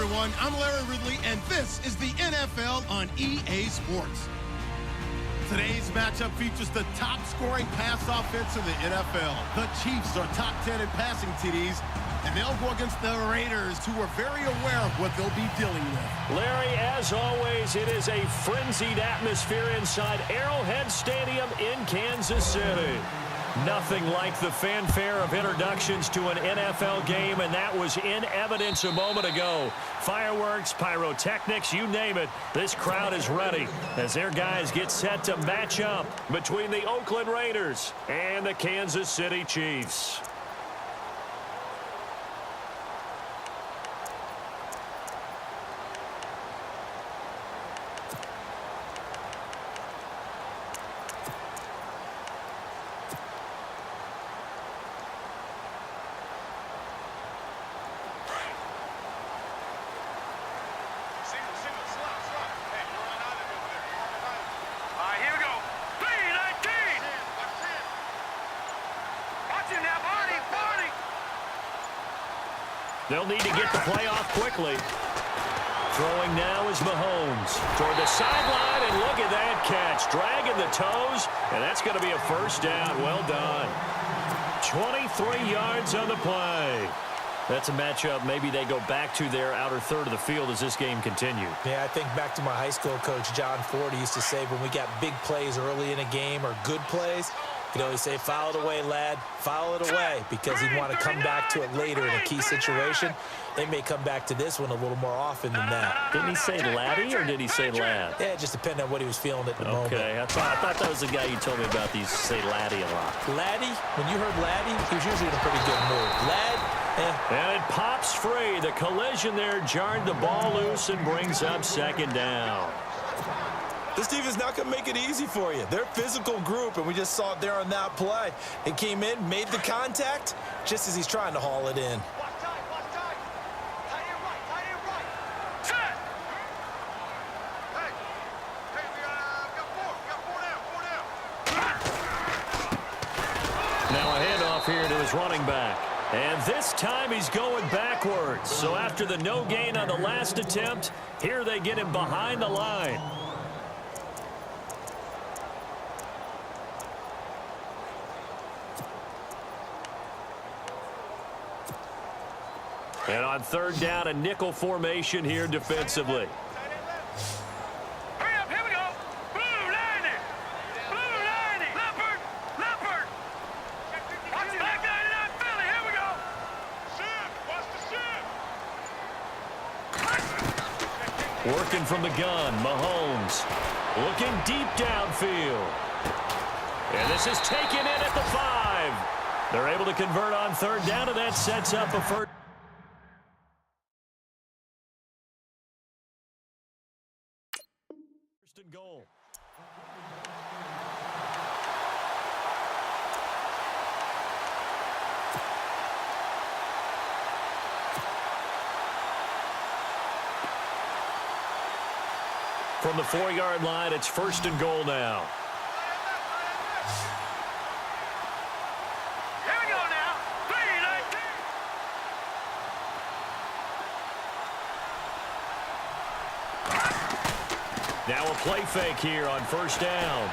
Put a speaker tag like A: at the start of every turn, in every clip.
A: everyone. I'm Larry Ridley, and this is the NFL on EA Sports. Today's matchup features the top-scoring pass offense in the NFL. The Chiefs are top 10 in passing TDs, and they'll go against the Raiders, who are very aware of what they'll be dealing with.
B: Larry, as always, it is a frenzied atmosphere inside Arrowhead Stadium in Kansas City. Nothing like the fanfare of introductions to an NFL game, and that was in evidence a moment ago. Fireworks, pyrotechnics, you name it. This crowd is ready as their guys get set to match up between the Oakland Raiders and the Kansas City Chiefs. They'll need to get the play off quickly. Throwing now is Mahomes toward the sideline, and look at that catch. Dragging the toes, and that's going to be a first down. Well done. 23 yards on the play. That's a matchup maybe they go back to their outer third of the field as this game continues.
C: Yeah, I think back to my high school coach, John Ford. He used to say when we got big plays early in a game or good plays, he'd always say, foul it away, lad. Foul it away, because he'd want to come back to it later in a key situation. They may come back to this one a little more often than that.
B: Didn't he say laddie or did he say lad?
C: Yeah, it just depended on what he was feeling at the moment.
B: Okay, I thought that was the guy you told me about. These say laddie a lot.
C: Laddie? When you heard laddie, he was usually in a pretty good mood. Lad?
B: And it pops free. The collision there jarred the ball loose and brings up second down.
D: This defense not going to make it easy for you. They're a physical group, and we just saw it there on that play. It came in, made the contact, just as he's trying to haul it in.
B: Now a handoff here to his running back. And this time he's going backwards. So after the no gain on the last attempt, here they get him behind the line. And on third down, a nickel formation here defensively.
E: Hurry up, here we go. Blue lining. Blue lining. Leopard. Leopard. Watch it. Back 99 Philly. Here we go. Sim. Watch the sim.
B: Working from the gun, Mahomes. Looking deep downfield. And this is taken in at the 5. They're able to convert on third down, and that sets up a first. And goal. From the 4-yard line, it's first and goal now.
E: Here we go now. 3-19.
B: Now a play fake here on first down.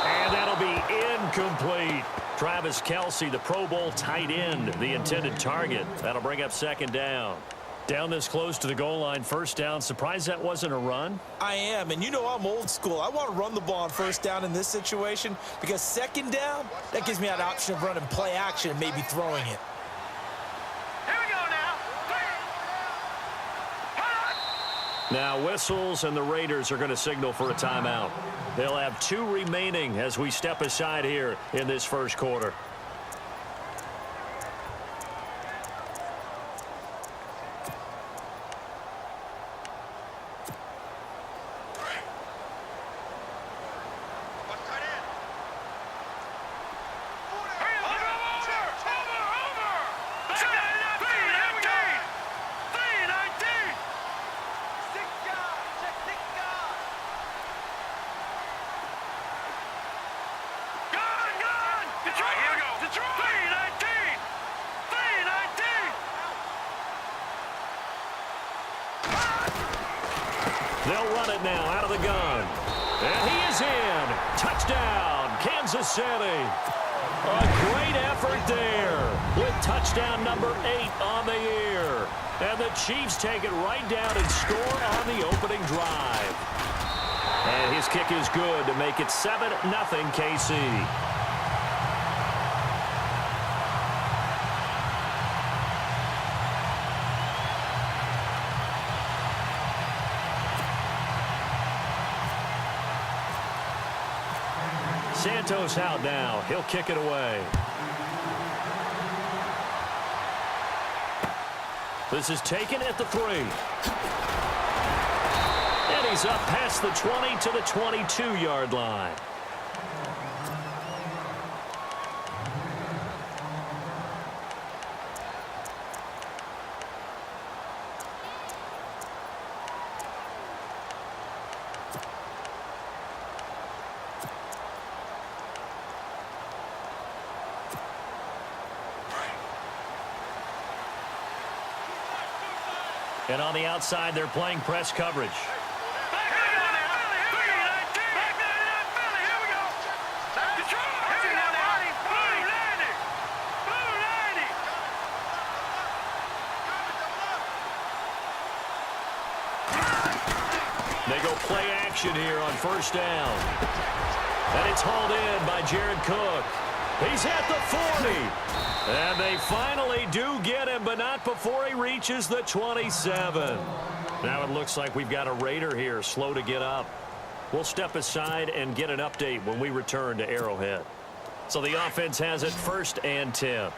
B: And that'll be incomplete. Travis Kelce, the Pro Bowl tight end, the intended target. That'll bring up second down. Down this close to the goal line, first down. Surprised that wasn't a run?
D: I am, and you know I'm old school. I want to run the ball on first down in this situation because second down, that gives me an option of running play action and maybe throwing it.
B: Now whistles, and the Raiders are going to signal for a timeout. They'll have 2 remaining as we step aside here in this first quarter.
E: All right, here we go.
B: They'll run it now out of the gun. And he is in. Touchdown, Kansas City. A great effort there with touchdown number 8 on the year. And the Chiefs take it right down and score on the opening drive. And his kick is good to make it 7-0 KC. Santos out now. He'll kick it away. This is taken at the 3. And he's up past the 20 to the 22-yard line. And on the outside, they're playing press coverage. They go play action here on first down. And it's hauled in by Jared Cook. He's at the 40. And they finally do get him, but not before he reaches the 27. Now it looks like we've got a Raider here, slow to get up. We'll step aside and get an update when we return to Arrowhead. So the offense has it 1st and 10.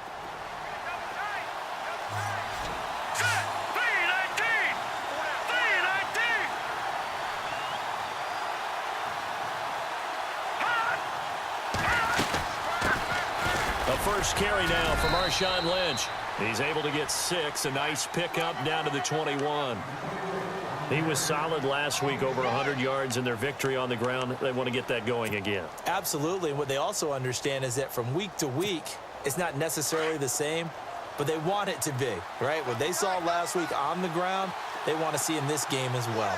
B: First carry now from Marshawn Lynch. He's able to get 6. A nice pickup down to the 21. He was solid last week, over 100 yards in their victory on the ground. They want to get that going again.
C: Absolutely. And what they also understand is that from week to week, it's not necessarily the same, but they want it to be, right? What they saw last week on the ground, they want to see in this game as well.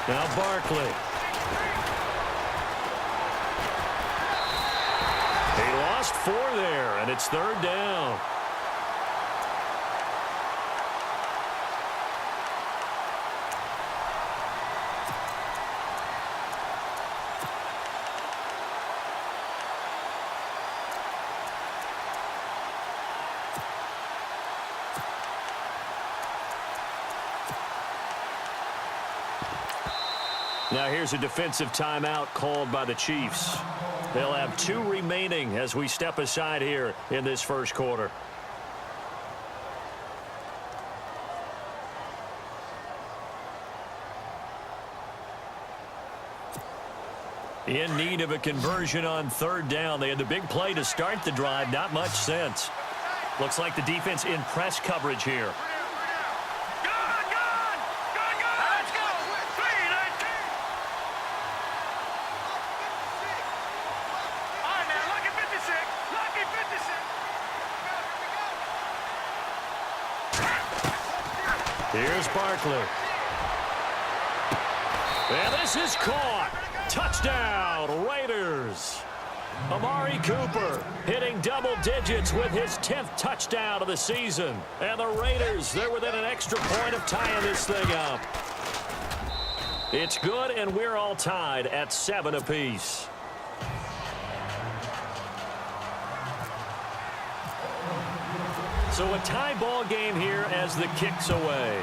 B: Now Barkley. He lost 4 there, and it's 3rd down. Now here's a defensive timeout called by the Chiefs. They'll have 2 remaining as we step aside here in this first quarter. In need of a conversion on 3rd down. They had the big play to start the drive. Not much sense. Looks like the defense in press coverage here. Here's Barkley. And this is caught. Touchdown, Raiders. Amari Cooper hitting double digits with his 10th touchdown of the season. And the Raiders, they're within an extra point of tying this thing up. It's good, and we're all tied at 7 apiece. So a tie ball game here as the kick's away.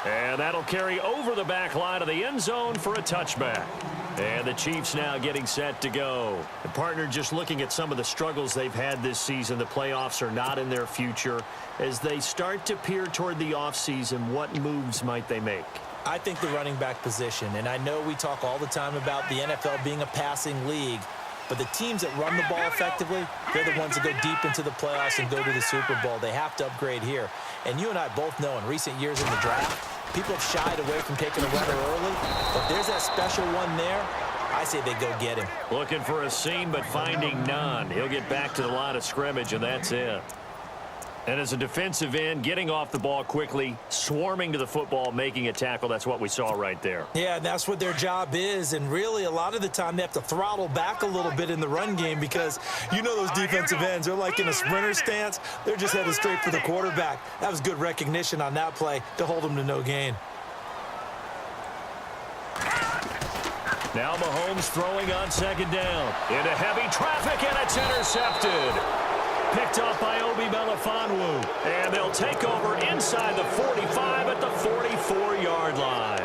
B: And that'll carry over the back line of the end zone for a touchback. And the Chiefs now getting set to go. The partner, just looking at some of the struggles they've had this season, the playoffs are not in their future. As they start to peer toward the offseason, what moves might they make?
C: I think the running back position, and I know we talk all the time about the NFL being a passing league, but the teams that run the ball effectively, they're the ones that go deep into the playoffs and go to the Super Bowl. They have to upgrade here. And you and I both know in recent years in the draft, People have shied away from taking a runner early, but if there's that special one there, I say they go get him.
B: Looking for a seam, but finding none. He'll get back to the line of scrimmage, and that's it. And as a defensive end, getting off the ball quickly, swarming to the football, making a tackle, that's what we saw right there.
C: Yeah, and that's what their job is. And really, a lot of the time, they have to throttle back a little bit in the run game because you know those defensive ends, they're like in a sprinter stance. They're just headed straight for the quarterback. That was good recognition on that play to hold them to no gain.
B: Now Mahomes throwing on second down. Into heavy traffic, and it's intercepted. Picked off by Obi Melifonwu. And they'll take over inside the 45 at the 44-yard line.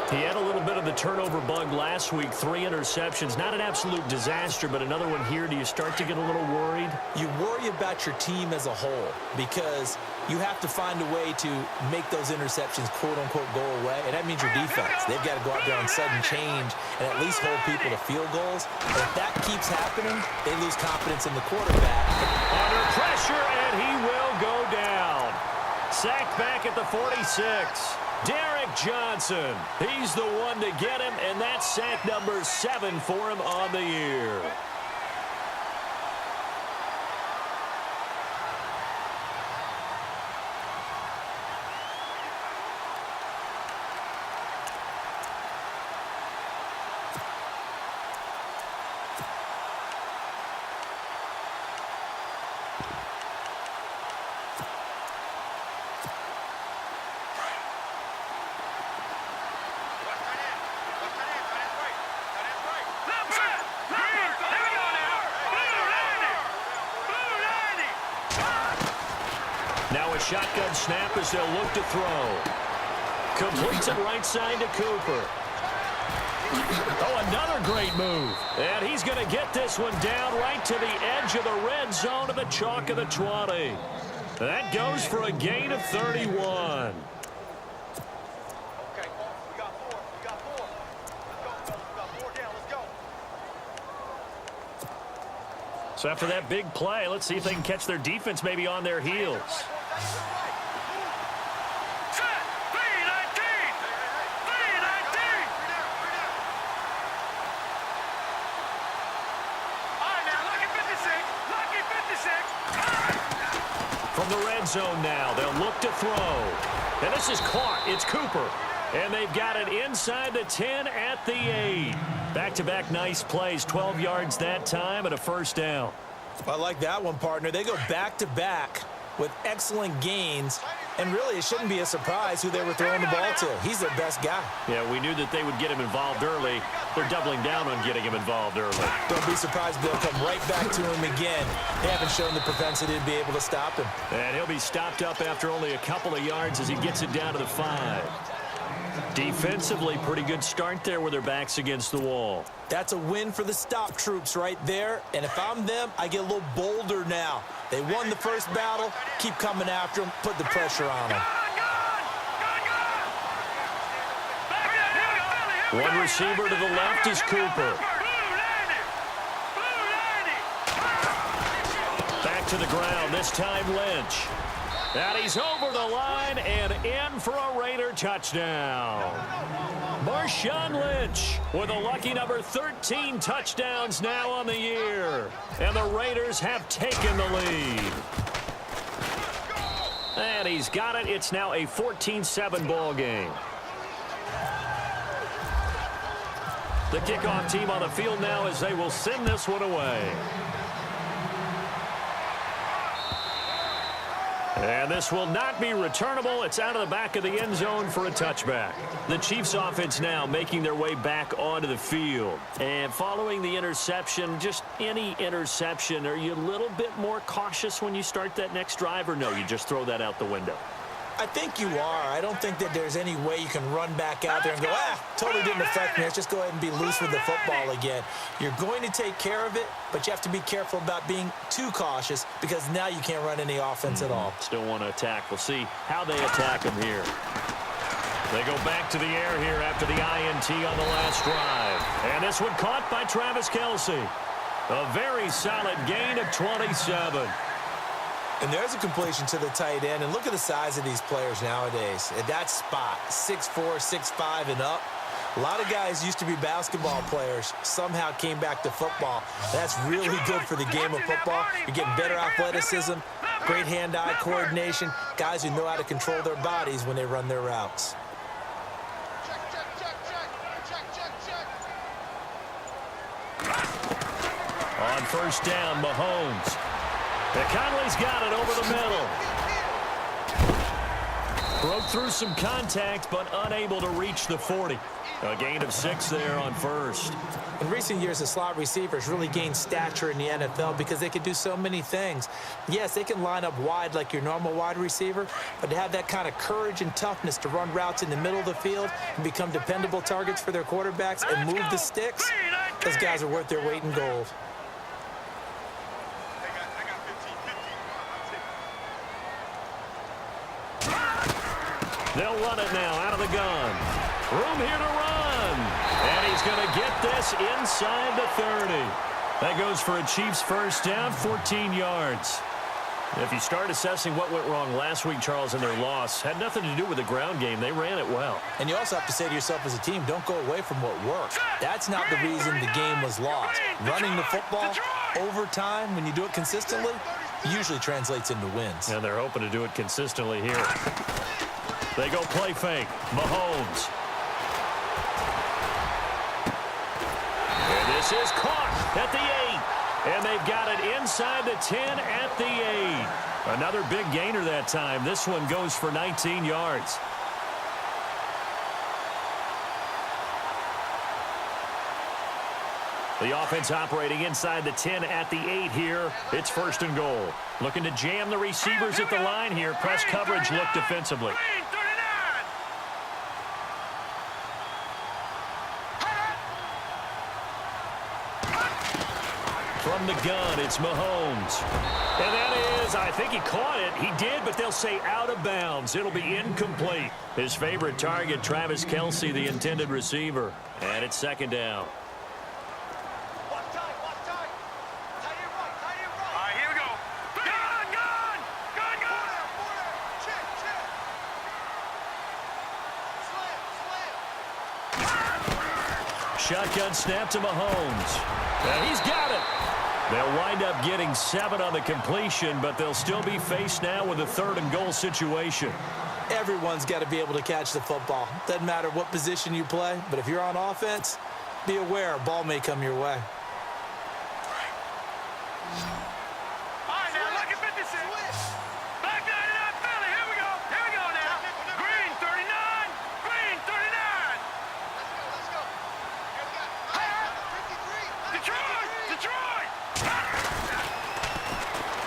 B: He had a little bit of the turnover bug last week, 3 interceptions. Not an absolute disaster, but another one here. Do you start to get a little worried?
C: You worry about your team as a whole because you have to find a way to make those interceptions, quote-unquote, go away. And that means your defense. They've got to go out there on sudden change and at least hold people to field goals. And if that keeps happening, they lose confidence in the quarterback.
B: Under pressure, and he will go down. Sacked back at the 46. Derek Johnson. He's the one to get him, and that's sack number 7 for him on the year. Now a shotgun snap as they'll look to throw. Completes it right side to Cooper. Oh, another great move. And he's going to get this one down right to the edge of the red zone of the chalk of the 20. That goes for a gain of 31. So after that big play, let's see if they can catch their defense maybe on their heels. From the red zone now, they'll look to throw. And this is caught. It's Cooper. And they've got it inside the 10 at the 8. Back-to-back nice plays, 12 yards that time and a first down.
C: I like that one, partner. They go back-to-back with excellent gains. And really, it shouldn't be a surprise who they were throwing the ball to. He's their best guy.
B: Yeah, we knew that they would get him involved early. They're doubling down on getting him involved early.
C: Don't be surprised they'll come right back to him again. They haven't shown the propensity to be able to stop him.
B: And he'll be stopped up after only a couple of yards as he gets it down to the 5. Defensively, pretty good start there with their backs against the wall.
C: That's a win for the stop troops right there. And if I'm them, I get a little bolder now. They won the first battle. Keep coming after them. Put the pressure on them.
B: One receiver to the left is Cooper. Back to the ground, this time Lynch. And he's over the line and in for a Raider touchdown. Marshawn Lynch with a lucky number 13 touchdowns now on the year. And the Raiders have taken the lead. And he's got it. It's now a 14-7 ball game. The kickoff team on the field now as they will send this one away. And this will not be returnable. It's out of the back of the end zone for a touchback. The Chiefs offense now making their way back onto the field. And following the interception, just any interception, are you a little bit more cautious when you start that next drive, or no, you just throw that out the window?
C: I think you are. I don't think that there's any way you can run back out there and go, totally didn't affect me. Let's just go ahead and be loose with the football again. You're going to take care of it, but you have to be careful about being too cautious because now you can't run any offense at all.
B: Still want to attack. We'll see how they attack them here. They go back to the air here after the INT on the last drive. And this one caught by Travis Kelce. A very solid gain of 27.
C: And there's a completion to the tight end. And look at the size of these players nowadays. At that spot, 6'4", 6'5", and up. A lot of guys used to be basketball players, somehow came back to football. That's really good for the game of football. You're getting better athleticism, great hand-eye coordination, guys who know how to control their bodies when they run their routes.
B: On first down, Mahomes. Conley's got it over the middle. Broke through some contact, but unable to reach the 40. A gain of 6 there on first.
C: In recent years, the slot receivers really gained stature in the NFL because they can do so many things. Yes, they can line up wide like your normal wide receiver, but to have that kind of courage and toughness to run routes in the middle of the field and become dependable targets for their quarterbacks and move the sticks, those guys are worth their weight in gold.
B: They'll run it now out of the gun. Room here to run. And he's going to get this inside the 30. That goes for a Chiefs first down, 14 yards. If you start assessing what went wrong last week, Charles, in their loss, had nothing to do with the ground game. They ran it well.
C: And you also have to say to yourself as a team, don't go away from what worked. That's not the reason the game was lost. Running the football over time, when you do it consistently, usually translates into wins.
B: And they're hoping to do it consistently here. They go play fake. Mahomes. And this is caught at the 8. And they've got it inside the 10 at the 8. Another big gainer that time. This one goes for 19 yards. The offense operating inside the 10 at the 8 here. It's first and goal. Looking to jam the receivers at the line here. Press coverage look defensively. From the gun, it's Mahomes. And that is, I think he caught it. He did, but they'll say out of bounds. It'll be incomplete. His favorite target, Travis Kelce, the intended receiver. And it's second down. Shotgun snap to Mahomes. And he's got it. They'll wind up getting 7 on the completion, but they'll still be faced now with a 3rd and goal situation.
C: Everyone's got to be able to catch the football. Doesn't matter what position you play, but if you're on offense, be aware a ball may come your way.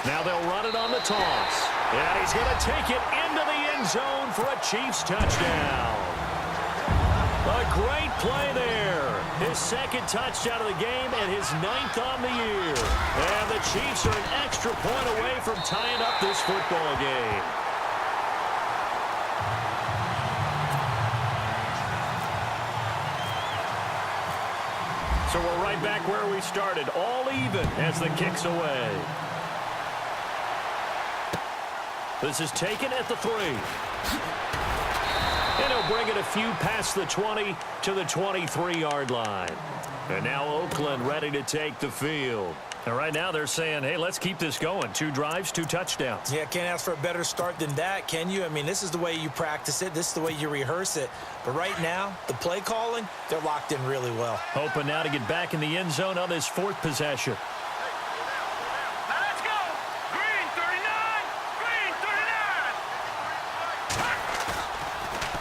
B: Now they'll run it on the toss. And he's going to take it into the end zone for a Chiefs touchdown. A great play there. His 2nd touchdown of the game and his 9th on the year. And the Chiefs are an extra point away from tying up this football game. So we're right back where we started, all even as the kick's away. This is taken at the 3. And he'll bring it a few past the 20 to the 23-yard line. And now Oakland ready to take the field. And right now they're saying, hey, let's keep this going. 2 drives, 2 touchdowns.
C: Yeah, can't ask for a better start than that, can you? I mean, this is the way you practice it. This is the way you rehearse it. But right now, the play calling, they're locked in really well.
B: Hoping now to get back in the end zone on this 4th possession.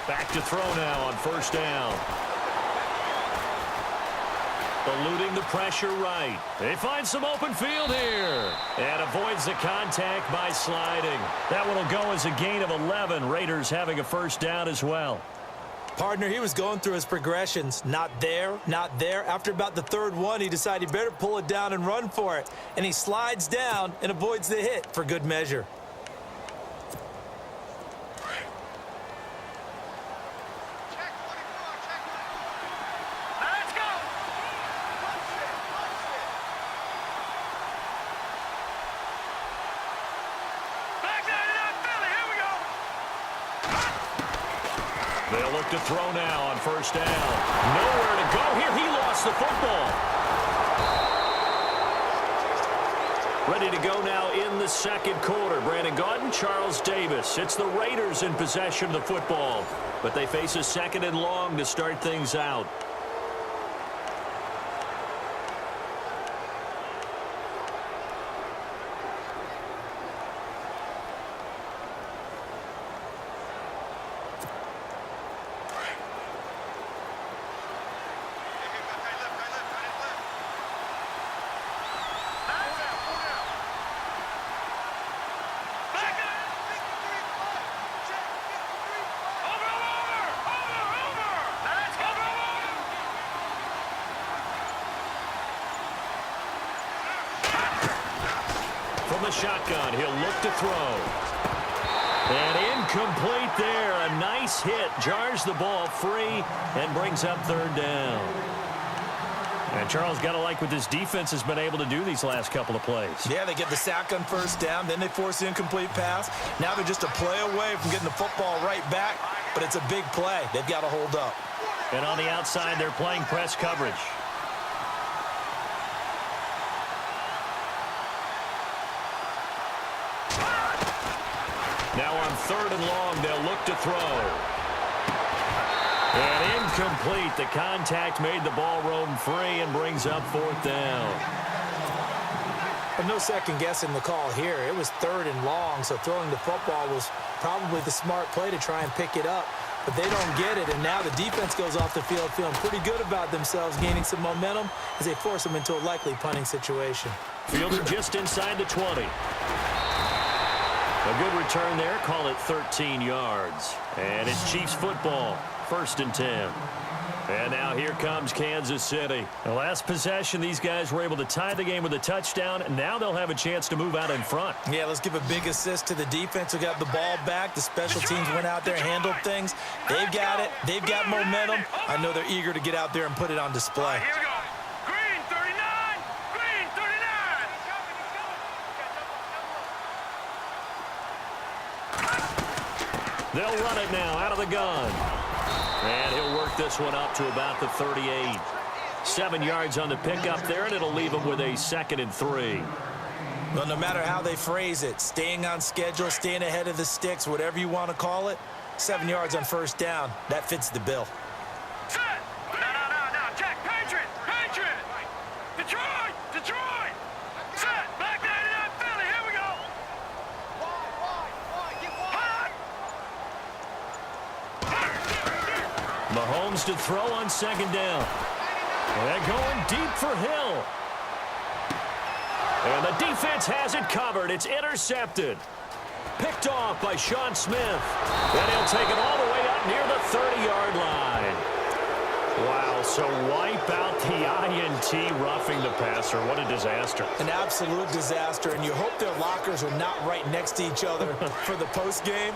B: Back to throw now on first down. Eluding the pressure right. They find some open field here. And avoids the contact by sliding. That one will go as a gain of 11. Raiders having a first down as well.
C: Partner, he was going through his progressions. Not there, not there. After about the 3rd one, he decided he better pull it down and run for it. And he slides down and avoids the hit for good measure.
B: They'll look to throw now on first down. Nowhere to go here. He lost the football. Ready to go now in the second quarter. Brandon Gaudin, Charles Davis. It's the Raiders in possession of the football, but they face a 2nd and long to start things out. From the shotgun, he'll look to throw. And incomplete there. A nice hit. Jars the ball free and brings up 3rd down. And Charles, got to like what this defense has been able to do these last couple of plays.
D: Yeah, they get the sack on first down, then they force the incomplete pass. Now they're just a play away from getting the football right back, but it's a big play. They've got to hold up.
B: And on the outside, they're playing press coverage. Now on 3rd and long, they'll look to throw. And incomplete. The contact made the ball roam free and brings up 4th down.
C: But no second guessing the call here. It was 3rd and long, so throwing the football was probably the smart play to try and pick it up. But they don't get it, and now the defense goes off the field feeling pretty good about themselves, gaining some momentum as they force them into a likely punting situation.
B: Fielded just inside the 20. A good return there. Call it 13 yards. And it's Chiefs football. 1st and 10. And now here comes Kansas City. The last possession, these guys were able to tie the game with a touchdown, and now they'll have a chance to move out in front.
D: Yeah, let's give a big assist to the defense who got the ball back. The special teams went out there and handled things. They've got it. They've got momentum. I know they're eager to get out there and put it on display.
E: Here we go. Green 39. Green 39.
B: They'll run it now out of the gun. And he'll work this one up to about the 38. 7 yards on the pickup there, and it'll leave him with a 2nd and 3.
D: Well, no matter how they phrase it, staying on schedule, staying ahead of the sticks, whatever you want to call it, 7 yards on first down, that fits the bill.
E: Set. No. Jack, Patriot. Detroit. Set. Back 99 Philly. Here we go.
B: Mahomes to throw on 2nd down. And going deep for Hill. And the defense has it covered. It's intercepted. Picked off by Sean Smith. And he'll take it all the way up near the 30-yard line. Wow, so wipe out the INT roughing the passer. What a disaster.
D: An absolute disaster, and you hope their lockers are not right next to each other for the postgame.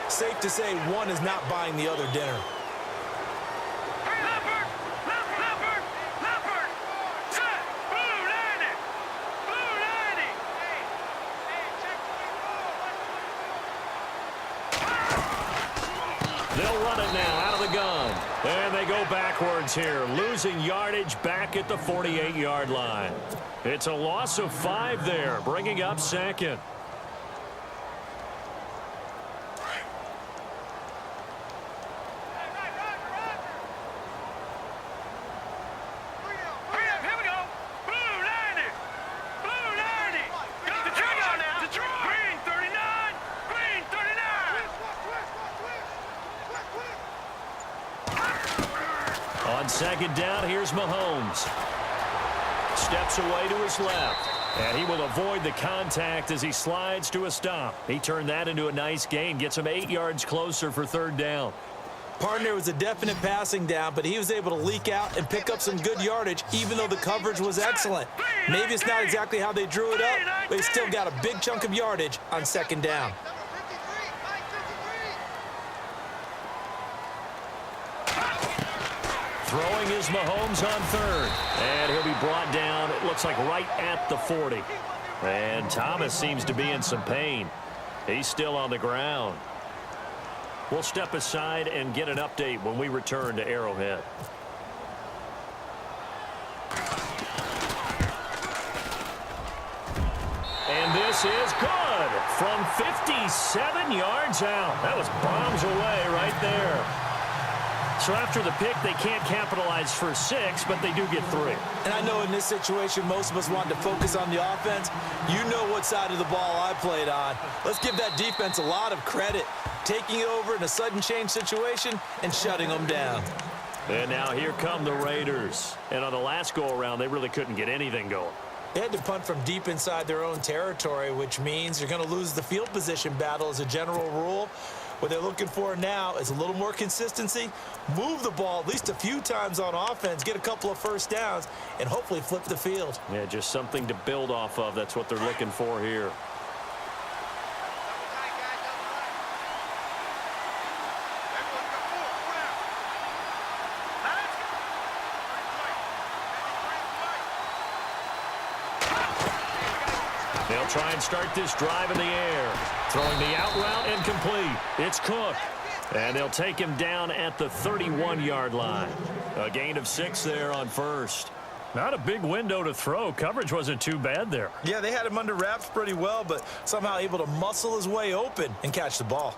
D: Safe to say one is not buying the other dinner.
E: Leopard. Set. Blue 90.
B: They'll run it now out of the gun. And they go backwards here, losing yardage back at the 48-yard line. It's a loss of 5 there, bringing up 2nd.
E: Here we go. Blue 90. Detroit. Green 39. Green 39.
B: On 2nd down, here's Mahomes. Steps away to his left. And he will avoid the contact as he slides to a stop. He turned that into a nice gain. Gets him 8 yards closer for 3rd down.
C: Partner was a definite passing down, but he was able to leak out and pick up some good yardage, even though the coverage was excellent. Maybe it's not exactly how they drew it up, but he still got a big chunk of yardage on 2nd down.
B: Throwing is Mahomes on 3rd. And he'll be brought down, it looks like right at the 40. And Thomas seems to be in some pain. He's still on the ground. We'll step aside and get an update when we return to Arrowhead. And this is good from 57 yards out. That was bombs away right there. So after the pick, they can't capitalize for 6, but they do get 3.
C: And I know in this situation, most of us want to focus on the offense. You know what side of the ball I played on. Let's give that defense a lot of credit, taking it over in a sudden change situation and shutting them down.
B: And now here come the Raiders. And on the last go-around, they really couldn't get anything going.
C: They had to punt from deep inside their own territory, which means you're going to lose the field position battle as a general rule. What they're looking for now is a little more consistency, move the ball at least a few times on offense, get a couple of first downs, and hopefully flip the field.
B: Yeah, just something to build off of. That's what they're looking for here. They'll try and start this drive in the air. Throwing the out route incomplete. It's Cook. And they'll take him down at the 31-yard line. A gain of 6 there on first. Not a big window to throw. Coverage wasn't too bad there.
C: Yeah, they had him under wraps pretty well, but somehow able to muscle his way open and catch the ball.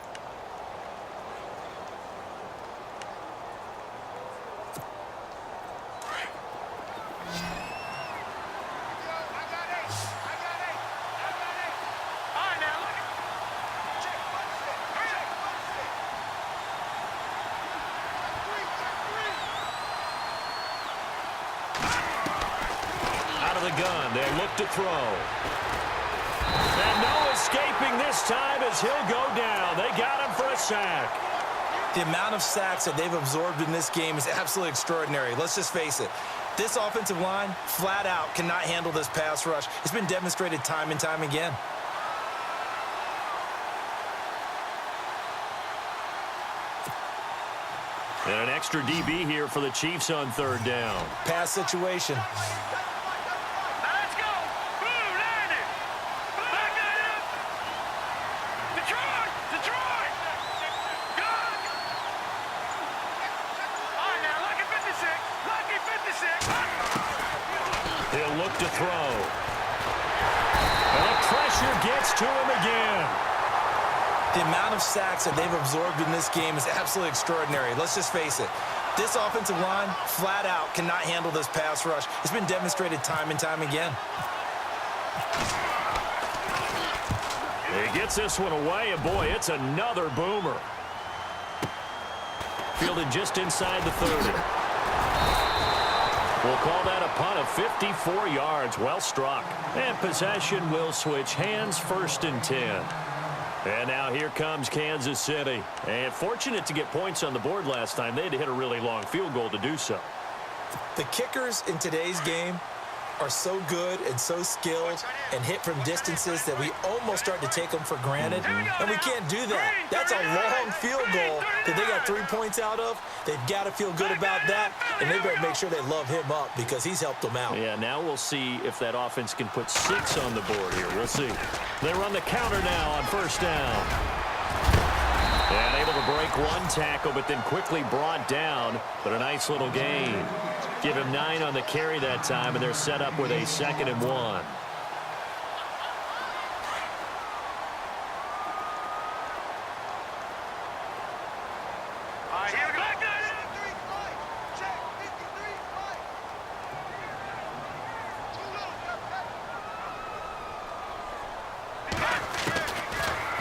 B: Gun. They look to throw. And no escaping this time as he'll go down. They got him for a sack.
C: The amount of sacks that they've absorbed in this game is absolutely extraordinary. Let's just face it. This offensive line, flat out, cannot handle this pass rush. It's been demonstrated time and time again.
B: And an extra DB here for the Chiefs on 3rd down.
C: Pass situation.
B: He'll look to throw. And the pressure gets to him again.
C: The amount of sacks that they've absorbed in this game is absolutely extraordinary. Let's just face it. This offensive line, flat out, cannot handle this pass rush. It's been demonstrated time and time again.
B: He gets this one away, and boy, it's another boomer. Fielded just inside the 30. We'll call that a punt of 54 yards. Well struck. And possession will switch hands, 1st and 10. And now here comes Kansas City. And fortunate to get points on the board last time. They had to hit a really long field goal to do so.
C: The kickers in today's game are so good and so skilled and hit from distances that we almost start to take them for granted. And we can't do that. That's a long field goal that they got 3 points out of. They've got to feel good about that, and they better make sure they love him up because he's helped them out.
B: Yeah, now we'll see if that offense can put 6 on the board here. We'll see. They run the counter now on 1st down. And able to break one tackle, but then quickly brought down. But a nice little gain. Give him 9 on the carry that time, and they're set up with a 2nd and 1.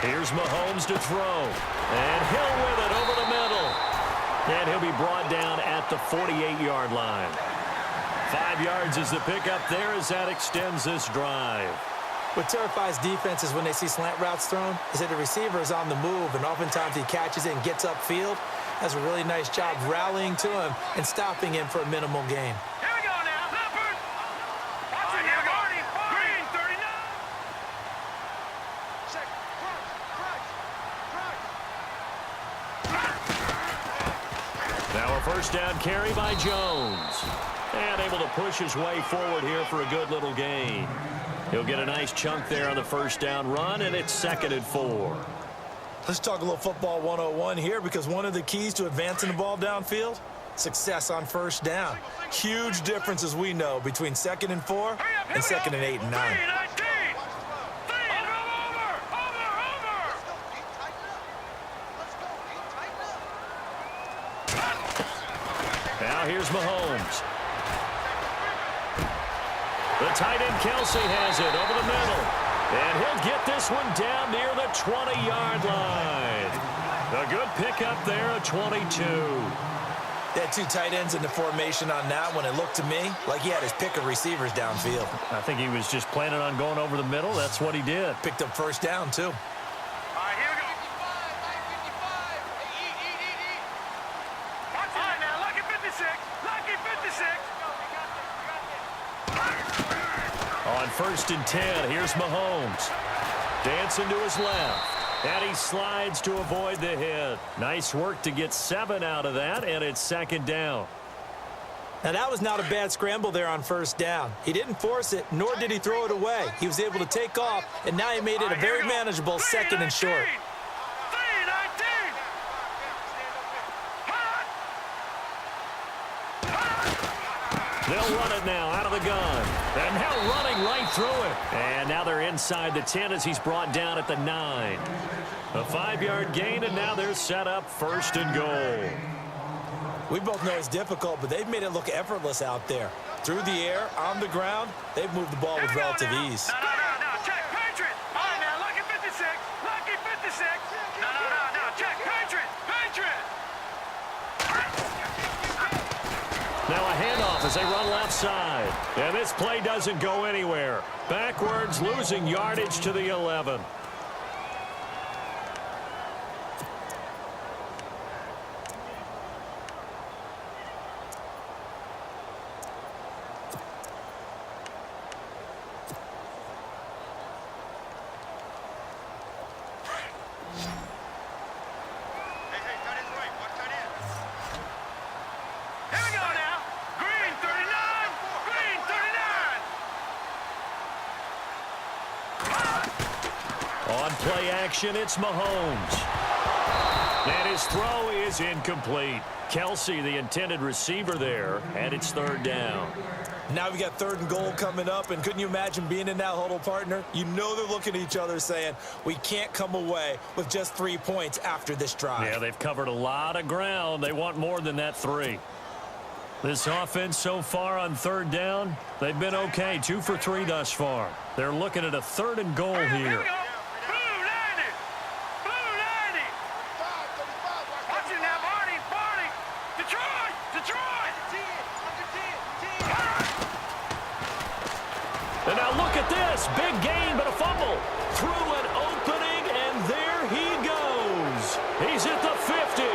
B: Here's Mahomes to throw. And Hill with it over the middle. And he'll be brought down at the 48-yard line. 5 yards is the pickup there as that extends this drive.
C: What terrifies defenses when they see slant routes thrown is that the receiver is on the move, and oftentimes he catches it and gets upfield. Does a really nice job rallying to him and stopping him for a minimal gain.
E: Here we go now. Leopard. Watch it. Here we go. Green, 39. Check.
B: Now a 1st down carry by Jones. And able to push his way forward here for a good little gain. He'll get a nice chunk there on the 1st down run, and it's 2nd and 4.
D: Let's talk a little football 101 here, because one of the keys to advancing the ball downfield, success on first down. Huge difference, as we know, between 2nd and 4 and 2nd and 8 and 9.
B: Now here's Mahomes. The tight end Kelsey has it over the middle. And he'll get this one down near the 20-yard line. A good pickup there, a 22.
D: They had 2 tight ends in the formation on that one. It looked to me like he had his pick of receivers downfield.
B: I think he was just planning on going over the middle. That's what he did.
D: Picked up first down, too.
E: All right, here we go. Watch it now. Lucky 56. Lucky 56.
B: On 1st and 10, here's Mahomes. Dancing to his left. And he slides to avoid the hit. Nice work to get 7 out of that, and it's 2nd down.
C: Now, that was not a bad scramble there on first down. He didn't force it, nor did he throw it away. He was able to take off, and now he made it a very manageable 2nd and short.
B: They'll run it now out of the gun. And now running right through it. And now they're inside the 10 as he's brought down at the 9. A 5-yard gain, and now they're set up 1st and goal.
D: We both know it's difficult, but they've made it look effortless out there. Through the air, on the ground, they've moved the ball with relative ease.
E: No, check, Patriot. All right, now, lucky 56. Lucky 56. No, check, Patriot.
B: Now a handoff as they run left side. And this play doesn't go anywhere. Backwards, losing yardage to the 11. On play action, it's Mahomes. And his throw is incomplete. Kelsey, the intended receiver there, and it's 3rd down.
D: Now we got 3rd and goal coming up, and couldn't you imagine being in that huddle, partner? You know they're looking at each other saying, we can't come away with just 3 points after this drive.
B: Yeah, they've covered a lot of ground. They want more than that 3. This offense so far on 3rd down, they've been okay. 2 for 3 thus far. They're looking at a 3rd and goal here. And now look at this. Big gain, but a fumble. Through an opening, and there he goes. He's at the 50,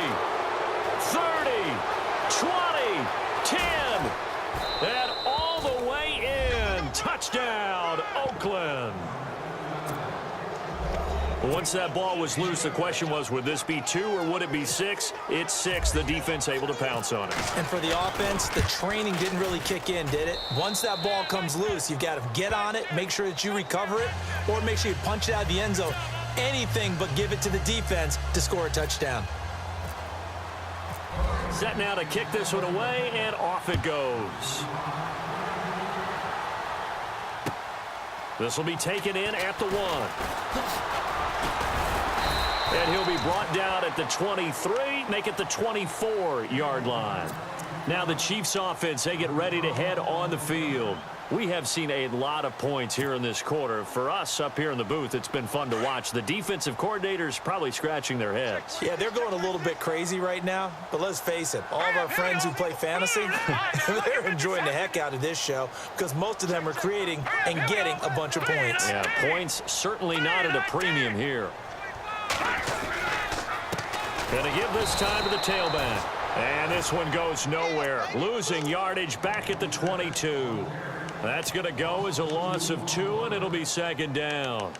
B: 30, 20, 10, and all the way in. Touchdown, Oakland. Once that ball was loose, the question was, would this be 2 or would it be 6? It's 6. The defense able to pounce on it.
C: And for the offense, the training didn't really kick in, did it? Once that ball comes loose, you've got to get on it, make sure that you recover it, or make sure you punch it out of the end zone. Anything but give it to the defense to score a touchdown.
B: Set now to kick this one away, and off it goes. This will be taken in at the 1. And he'll be brought down at the 23, make it the 24-yard line. Now the Chiefs offense, they get ready to head on the field. We have seen a lot of points here in this quarter. For us up here in the booth, it's been fun to watch. The defensive coordinators probably scratching their heads.
D: Yeah, they're going a little bit crazy right now, but let's face it, all of our friends who play fantasy, they're enjoying the heck out of this show because most of them are creating and getting a bunch of points.
B: Yeah, points certainly not at a premium here. Going to give this time to the tailback. And this one goes nowhere. Losing yardage back at the 22. That's going to go as a loss of 2, and it'll be 2nd down.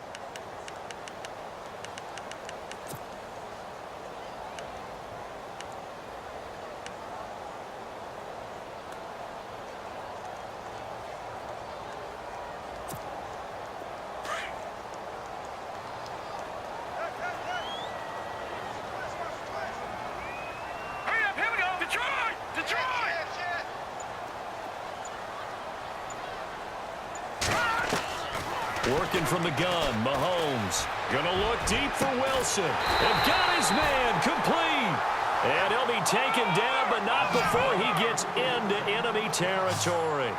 B: Working from the gun, Mahomes. Gonna look deep for Wilson. And got his man complete. And he'll be taken down, but not before he gets into enemy territory.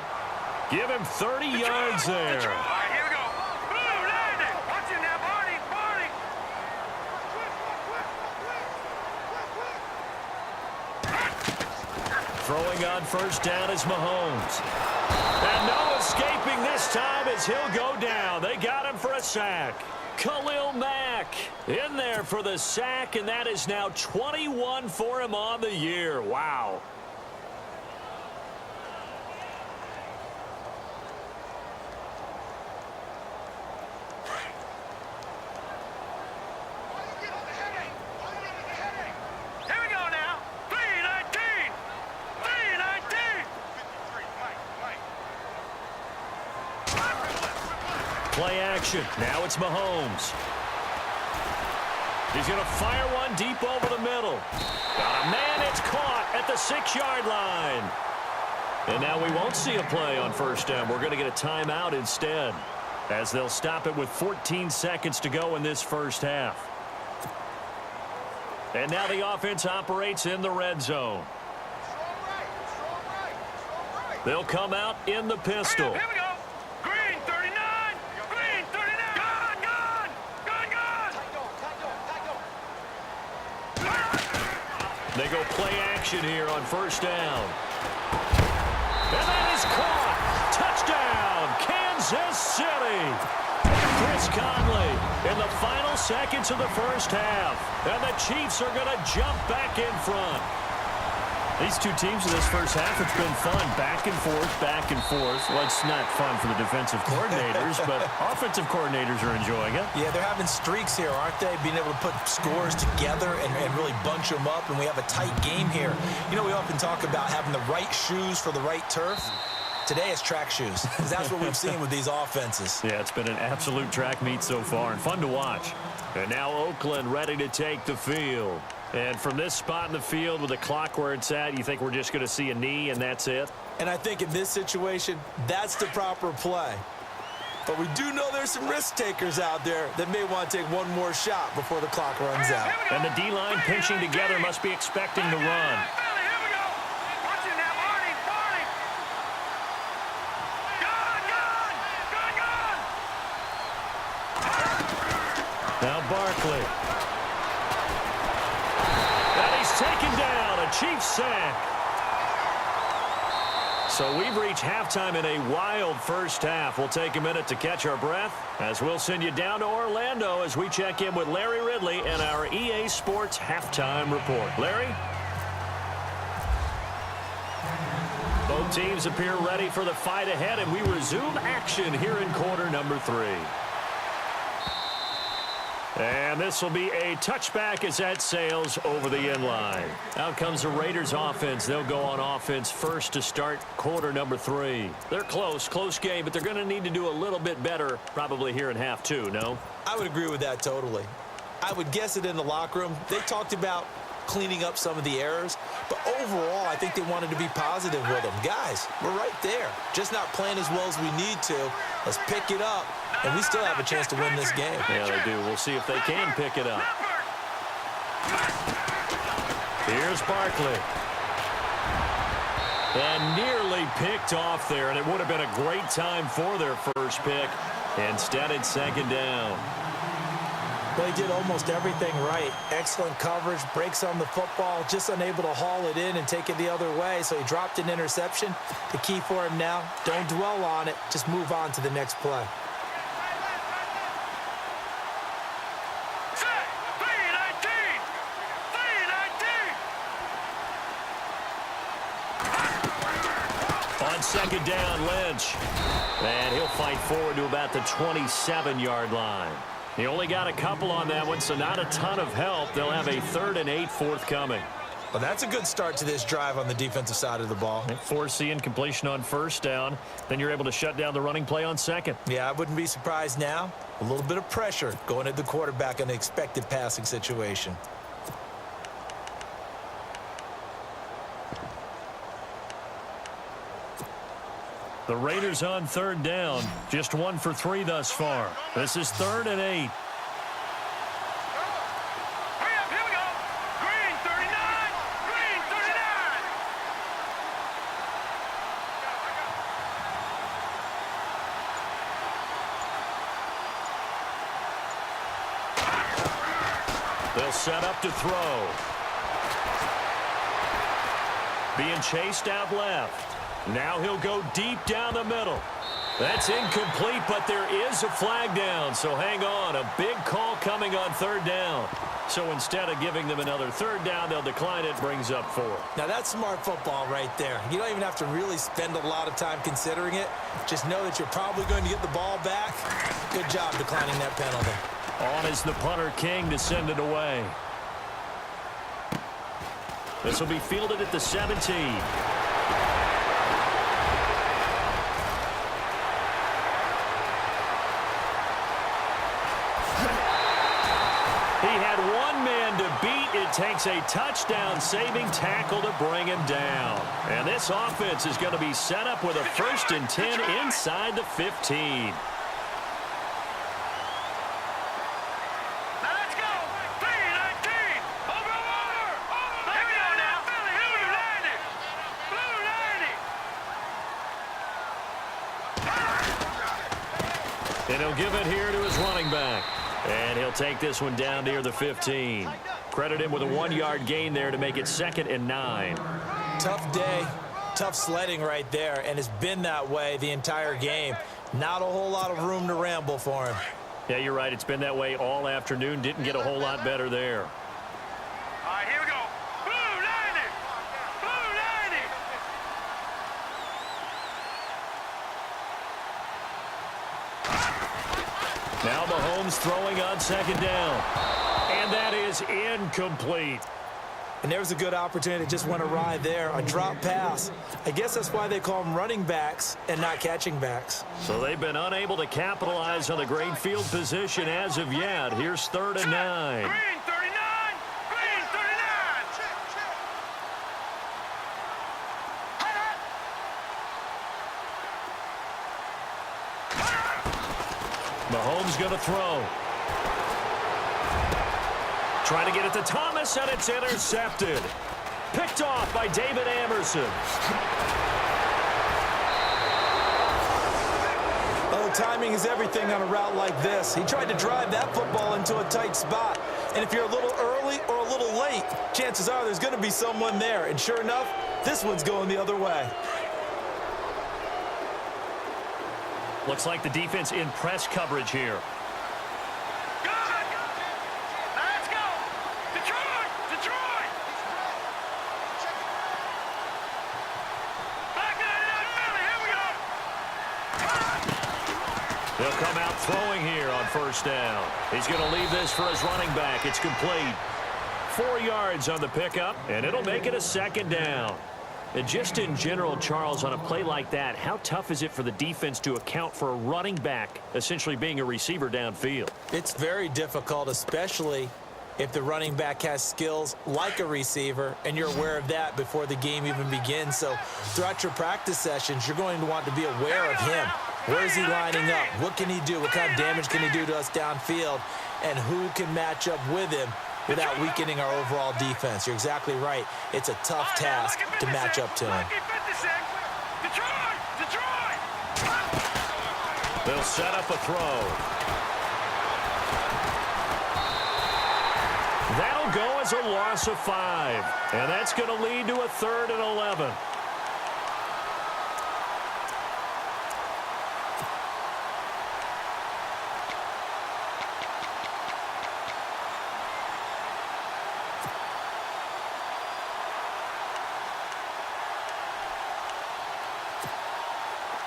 B: Give him 30 yards there.
E: All right, here we go. Blue, landing. Watch him now, Barney. Barney.
B: Throwing on first down is Mahomes. And no escaping this time as he'll go down. They got him for a sack. Khalil Mack in there for the sack, and that is now 21 for him on the year. Wow.
E: Here we go now. 319. 319.
B: Play action. Now it's Mahomes. He's going to fire one deep over the middle. Got a man. It's caught at the 6-yard line. And now we won't see a play on first down. We're going to get a timeout instead, as they'll stop it with 14 seconds to go in this first half. And now the offense operates in the red zone. They'll come out in the pistol.
E: Here we go. Green 39. Green 39. Gun, gun. Gun, gun.
B: They go play action here on first down. And that is caught. Touchdown, Kansas City. Chris Conley in the final seconds of the first half. And the Chiefs are going to jump back in front. These two teams in this first half, it's been fun. Back and forth, back and forth. Well, it's not fun for the defensive coordinators, but offensive coordinators are enjoying it.
C: Yeah, they're having streaks here, aren't they? Being able to put scores together and really bunch them up, and we have a tight game here. You know, we often talk about having the right shoes for the right turf. Today it's track shoes. That's what we've seen with these offenses.
B: Yeah, it's been an absolute track meet so far and fun to watch. And now Oakland ready to take the field. And from this spot in the field with the clock where it's at, you think we're just going to see a knee and that's it?
C: And I think in this situation, that's the proper play. But we do know there's some risk takers out there that may want to take one more shot before the clock runs out.
B: And the D-line pinching together must be expecting the run.
E: Here we go. Watch it now, Barney. Barney. Gun, gun. Gun, gun.
B: Now Barkley. And he's taken down, a Chiefs sack. So we've reached halftime in a wild first half. We'll take a minute to catch our breath as we'll send you down to Orlando as we check in with Larry Ridley and our EA Sports Halftime Report. Larry? Both teams appear ready for the fight ahead, and we resume action here in quarter number 3. And this will be a touchback as that sails over the inline. Out comes the Raiders offense. They'll go on offense first to start quarter number 3. They're close game, but they're going to need to do a little bit better probably here in half 2, no?
C: I would agree with that totally. I would guess it in the locker room. They talked about cleaning up some of the errors, but overall, I think they wanted to be positive with them. Guys, we're right there. Just not playing as well as we need to. Let's pick it up, and we still have a chance to win this game.
B: Yeah, they do. We'll see if they can pick it up. Here's Barkley. And nearly picked off there, and it would have been a great time for their first pick. Instead, it's second down.
C: Well, he did almost everything right. Excellent coverage, breaks on the football, just unable to haul it in and take it the other way, so he dropped an interception. The key for him now, don't dwell on it, just move on to the next play.
E: Set. 319. 319.
B: On second down, Lynch. And he'll fight forward to about the 27-yard line. He only got a couple on that one, so not a ton of help. They'll have a 3rd and 8 forthcoming.
C: Well, that's a good start to this drive on the defensive side of the ball.
B: Forcing completion on first down. Then you're able to shut down the running play on second.
C: Yeah, I wouldn't be surprised now. A little bit of pressure going at the quarterback in an expected passing situation.
B: The Raiders on third down. Just 1 for 3 thus far. This is 3rd and 8.
E: Hurry up, here we go. Green 39. Green 39.
B: They'll set up to throw. Being chased out left. Now he'll go deep down the middle. That's incomplete, but there is a flag down, so hang on. A big call coming on 3rd down. So instead of giving them another 3rd down, they'll decline it, brings up 4.
C: Now, that's smart football right there. You don't even have to really spend a lot of time considering it. Just know that you're probably going to get the ball back. Good job declining that penalty.
B: On is the punter, King, to send it away. This will be fielded at the 17. He had one man to beat. It takes a touchdown-saving tackle to bring him down. And this offense is going to be set up with a 1st and 10 inside the 15.
E: Now let's go. 3-19. Over. Here we go now. Philly, blue 90. Blue 90.
B: And he'll give it here to his running back. And he'll take this one down near the 15. Credit him with a 1-yard gain there to make it 2nd and 9.
C: Tough day, tough sledding right there, and it's been that way the entire game. Not a whole lot of room to ramble for him.
B: Yeah, you're right. It's been that way all afternoon. Didn't get a whole lot better there.
E: All right, here we go. Blue 90. Blue 90.
B: Now Mahomes throwing on 2nd down. And that is incomplete.
C: And there was a good opportunity that just went awry there. A drop pass. I guess that's why they call them running backs and not catching backs.
B: So they've been unable to capitalize on the great field position as of yet. Here's 3rd and 9.
E: Green 39. Green 39.
B: Mahomes going to throw. Trying to get it to Thomas, and it's intercepted. Picked off by David Amerson.
C: Oh, timing is everything on a route like this. He tried to drive that football into a tight spot. And if you're a little early or a little late, chances are there's going to be someone there. And sure enough, this one's going the other way.
B: Looks like the defense in press coverage here.
E: Good. Now let's go. Detroit. Detroit. Back 99 Philly. Here we go.
B: They'll come out throwing here on 1st down. He's going to leave this for his running back. It's complete. 4 yards on the pickup, and it'll make it a 2nd down. And just in general, Charles, on a play like that, how tough is it for the defense to account for a running back essentially being a receiver downfield?
C: It's very difficult, especially if the running back has skills like a receiver, and you're aware of that before the game even begins. So throughout your practice sessions, you're going to want to be aware of him. Where is he lining up? What can he do? What kind of damage can he do to us downfield? And who can match up with him without weakening our overall defense? You're exactly right. It's a tough task to match up to him.
E: Detroit.
B: They'll set up a throw. That'll go as a loss of 5. And that's going to lead to a 3rd and 11.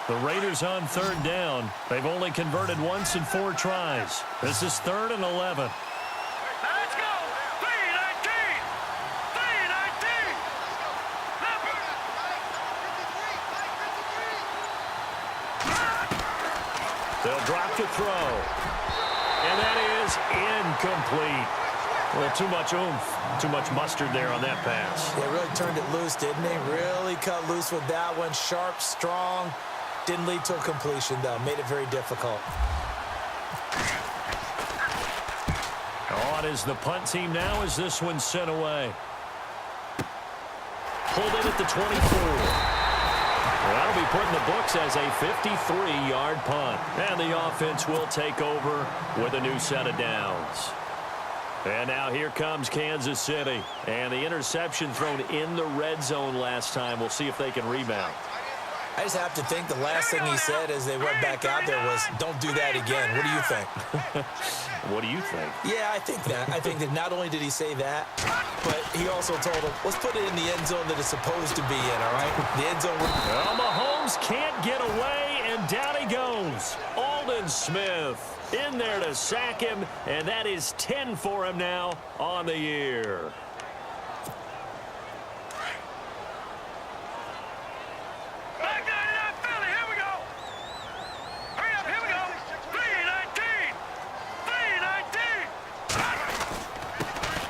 B: The Raiders on 3rd down. They've only converted once in 4 tries. This is 3rd and 11.
E: Let's go. 3-19. 3-19.
B: They'll drop to throw. And that is incomplete. Well, too much oomph, too much mustard there on that pass.
C: They really turned it loose, didn't they? Really cut loose with that one. Sharp, strong. Didn't lead to a completion, though. Made it very difficult.
B: On is the punt team now as this one's sent away. Pulled in at the 24. That'll be put in the books as a 53-yard punt. And the offense will take over with a new set of downs. And now here comes Kansas City. And the interception thrown in the red zone last time. We'll see if they can rebound.
C: I just have to think the last thing he said as they went back out there was, don't do that again. What do you think?
B: What do you think?
C: Yeah, I think that. I think that not only did he say that, but he also told him, let's put it in the end zone that it's supposed to be in, all right? The end zone.
B: Well, Mahomes can't get away, and down he goes. Aldon Smith in there to sack him, and that is 10 for him now on the year.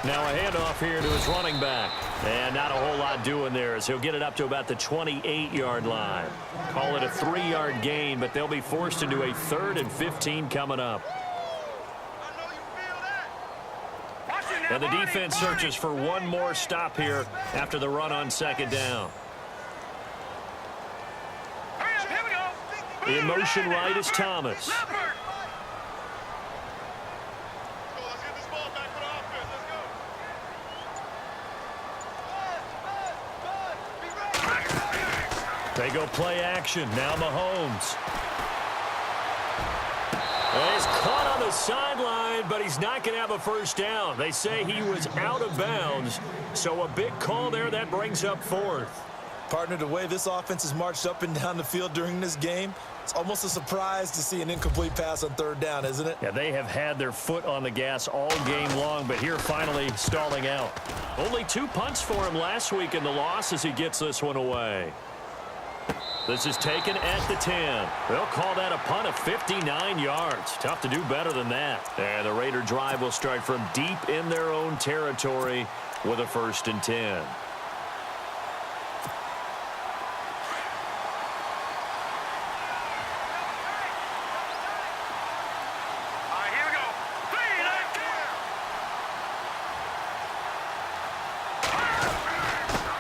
B: Now a handoff here to his running back. And not a whole lot doing there as he'll get it up to about the 28-yard line. Call it a 3-yard gain, but they'll be forced into a 3rd and 15 coming up. And the defense searches for one more stop here after the run on 2nd down. In motion right is Thomas. They go play action. Now Mahomes. Well, he's caught on the sideline, but he's not going to have a first down. They say he was out of bounds. So a big call there. That brings up 4th.
C: Partner, the way this offense has marched up and down the field during this game, it's almost a surprise to see an incomplete pass on 3rd down, isn't it?
B: Yeah, they have had their foot on the gas all game long, but here finally stalling out. Only 2 punts for him last week in the loss as he gets this one away. This is taken at the 10. They'll call that a punt of 59 yards. Tough to do better than that. And the Raider drive will start from deep in their own territory with a 1st and 10.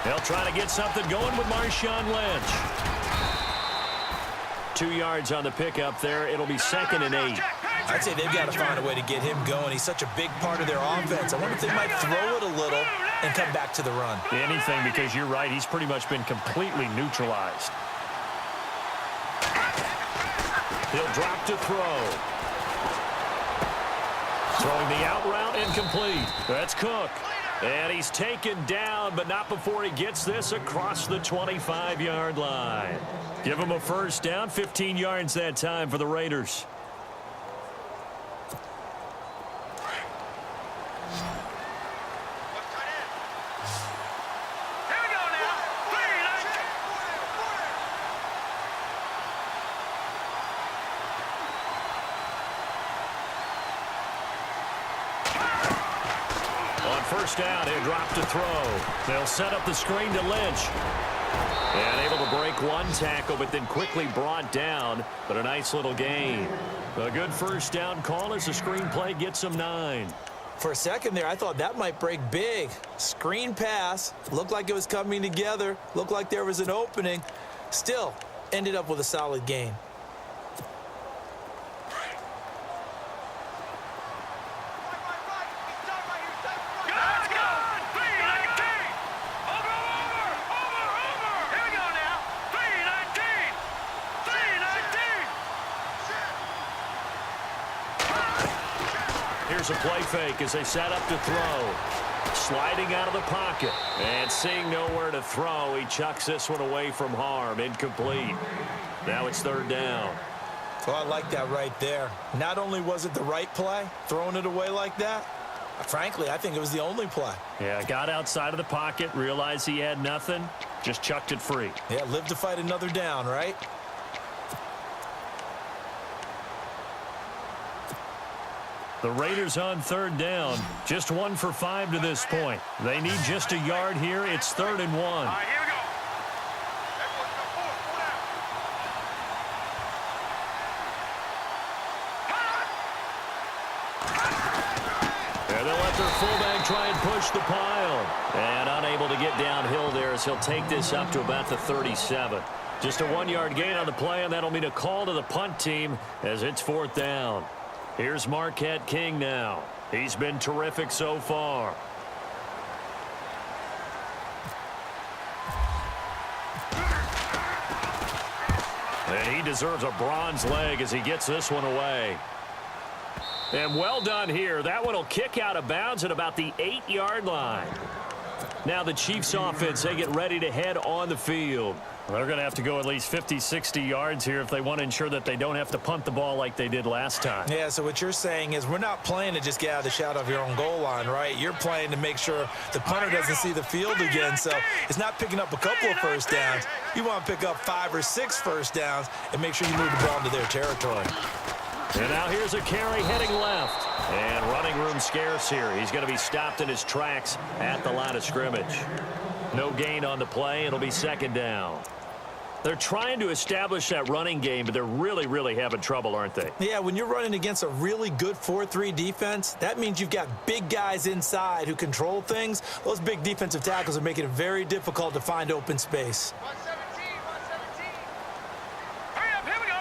B: They'll try to get something going with Marshawn Lynch. 2 yards on the pickup there. It'll be 2nd and 8.
C: I'd say they've got to find a way to get him going. He's such a big part of their offense. I wonder if they might throw it a little and come back to the run.
B: Anything, because you're right. He's pretty much been completely neutralized. He'll drop to throw. Throwing the out route incomplete. That's Cook. And he's taken down, but not before he gets this across the 25-yard line. Give him a first down, 15 yards that time for the Raiders. First down, he'll drop to throw. They'll set up the screen to Lynch. And able to break one tackle, but then quickly brought down. But a nice little gain. A good first down call as the screen play gets him 9.
C: For a second there, I thought that might break big. Screen pass. Looked like it was coming together. Looked like there was an opening. Still, ended up with a solid gain.
B: Here's a play fake as they set up to throw. Sliding out of the pocket. And seeing nowhere to throw, he chucks this one away from harm. Incomplete. Now it's 3rd down.
C: Well, I like that right there. Not only was it the right play, throwing it away like that, frankly, I think it was the only play.
B: Yeah, got outside of the pocket, realized he had nothing, just chucked it free.
C: Yeah, live to fight another down, right?
B: The Raiders on 3rd down. Just 1 for 5 to this point. They need just a yard here. It's 3rd and 1.
E: All right, here we go.
B: And they'll let their fullback try and push the pile. And unable to get downhill there as he'll take this up to about the 37. Just a 1-yard gain on the play, and that'll mean a call to the punt team as it's 4th down. Here's Marquette King now. He's been terrific so far. And he deserves a bronze leg as he gets this one away. And well done here. That one will kick out of bounds at about the 8-yard line. Now the Chiefs offense, they get ready to head on the field. They're going to have to go at least 50, 60 yards here if they want to ensure that they don't have to punt the ball like they did last time.
D: Yeah, so what you're saying is we're not playing to just get out of the shadow of your own goal line, right? You're playing to make sure the punter doesn't see the field again. So it's not picking up a couple of first downs. You want to pick up 5 or 6 first downs and make sure you move the ball into their territory.
B: And now here's a carry heading left. And running room scarce here. He's going to be stopped in his tracks at the line of scrimmage. No gain on the play. It'll be 2nd down. They're trying to establish that running game, but they're really, really having trouble, aren't they?
D: Yeah, when you're running against a really good 4-3 defense, that means you've got big guys inside who control things. Those big defensive tackles are making it very difficult to find open space.
E: 117, 117. Hurry up, here we go.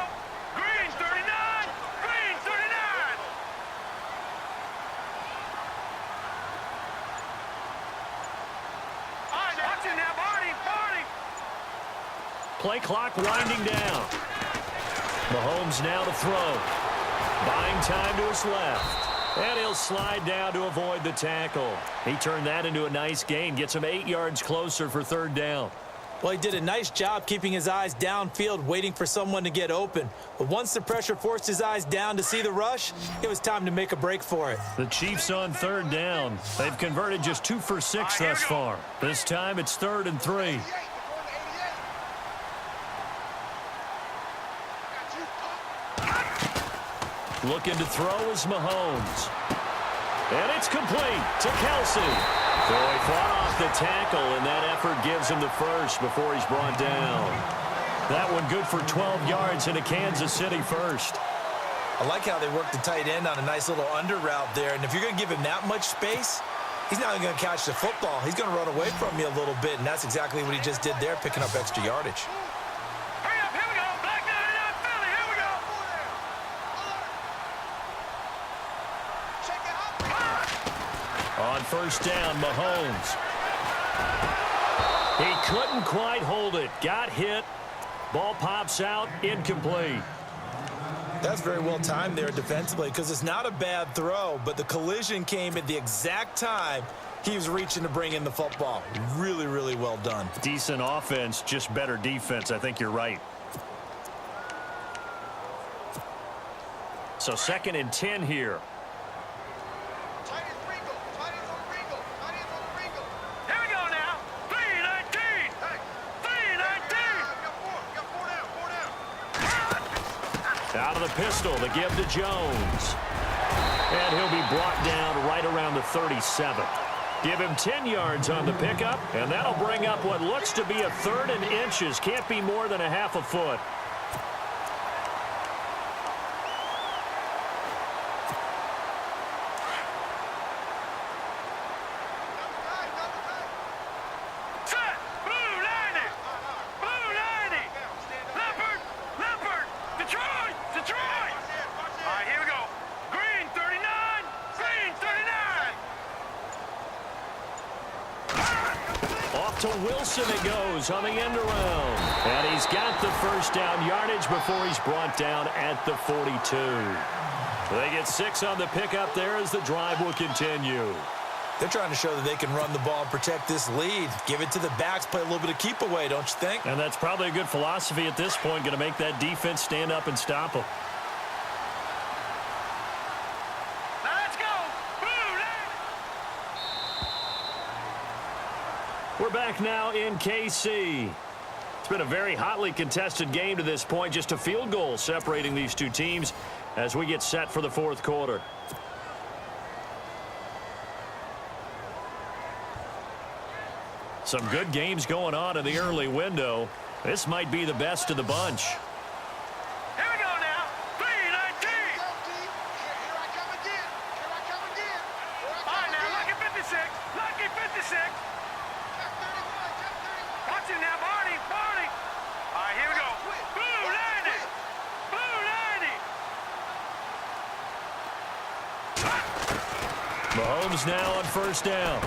E: Green 39, green 39. All right, watch it now, Barney.
B: Play clock winding down. Mahomes now to throw. Buying time to his left. And he'll slide down to avoid the tackle. He turned that into a nice gain. Gets him 8 yards closer for 3rd down.
D: Well, he did a nice job keeping his eyes downfield, waiting for someone to get open. But once the pressure forced his eyes down to see the rush, it was time to make a break for it.
B: The Chiefs on 3rd down. They've converted just 2 for 6 thus far. This time it's 3rd and 3. Looking to throw is Mahomes. And it's complete to Kelsey. So he fought off the tackle, and that effort gives him the first before he's brought down. That one good for 12 yards in a Kansas City first.
D: I like how they worked the tight end on a nice little under route there. And if you're going to give him that much space, he's not going to catch the football. He's going to run away from you a little bit, and that's exactly what he just did there, picking up extra yardage.
E: Hurry up, here we go. Black 99 Philly, here we go. Check it out.
B: On 1st down, Mahomes. He couldn't quite hold it. Got hit. Ball pops out. Incomplete.
D: That's very well timed there defensively because it's not a bad throw, but the collision came at the exact time he was reaching to bring in the football. Really, really well done.
B: Decent offense, just better defense. I think you're right. So 2nd and 10 here.
E: Tight ends Ringo. Tight ends on Ringo. Tight ends on Ringo. Here we go now. 319. Hey. 319. Got 4 down. 4 down.
B: Out of the pistol, the give to Jones. And he'll be brought down right around the 37. Give him 10 yards on the pickup, and that'll bring up what looks to be a 3rd and inches. Can't be more than a half a foot.
E: Set. Blue 90. Blue 90. Leopard. Leopard. Detroit. Detroit. All right, here we go. Green 39. Green 39.
B: Off to Wilson it goes on the end around. And he's got the 1st down yardage before he's brought down at the 42. They get 6 on the pickup there as the drive will continue.
D: They're trying to show that they can run the ball and protect this lead. Give it to the backs, play a little bit of keep away, don't you think?
B: And that's probably a good philosophy at this point, going to make that defense stand up and stop them.
E: Now let's go. Blue 90.
B: We're back now in KC. It's been a very hotly contested game to this point. Just a field goal separating these two teams as we get set for the 4th quarter. Some good games going on in the early window. This might be the best of the bunch.
E: Here we go now. 319. Here I come again. Here I come again. All Watch it now, Barney. Barney. All right, here we go. Blue landing. Blue landing.
B: Mahomes now on first down.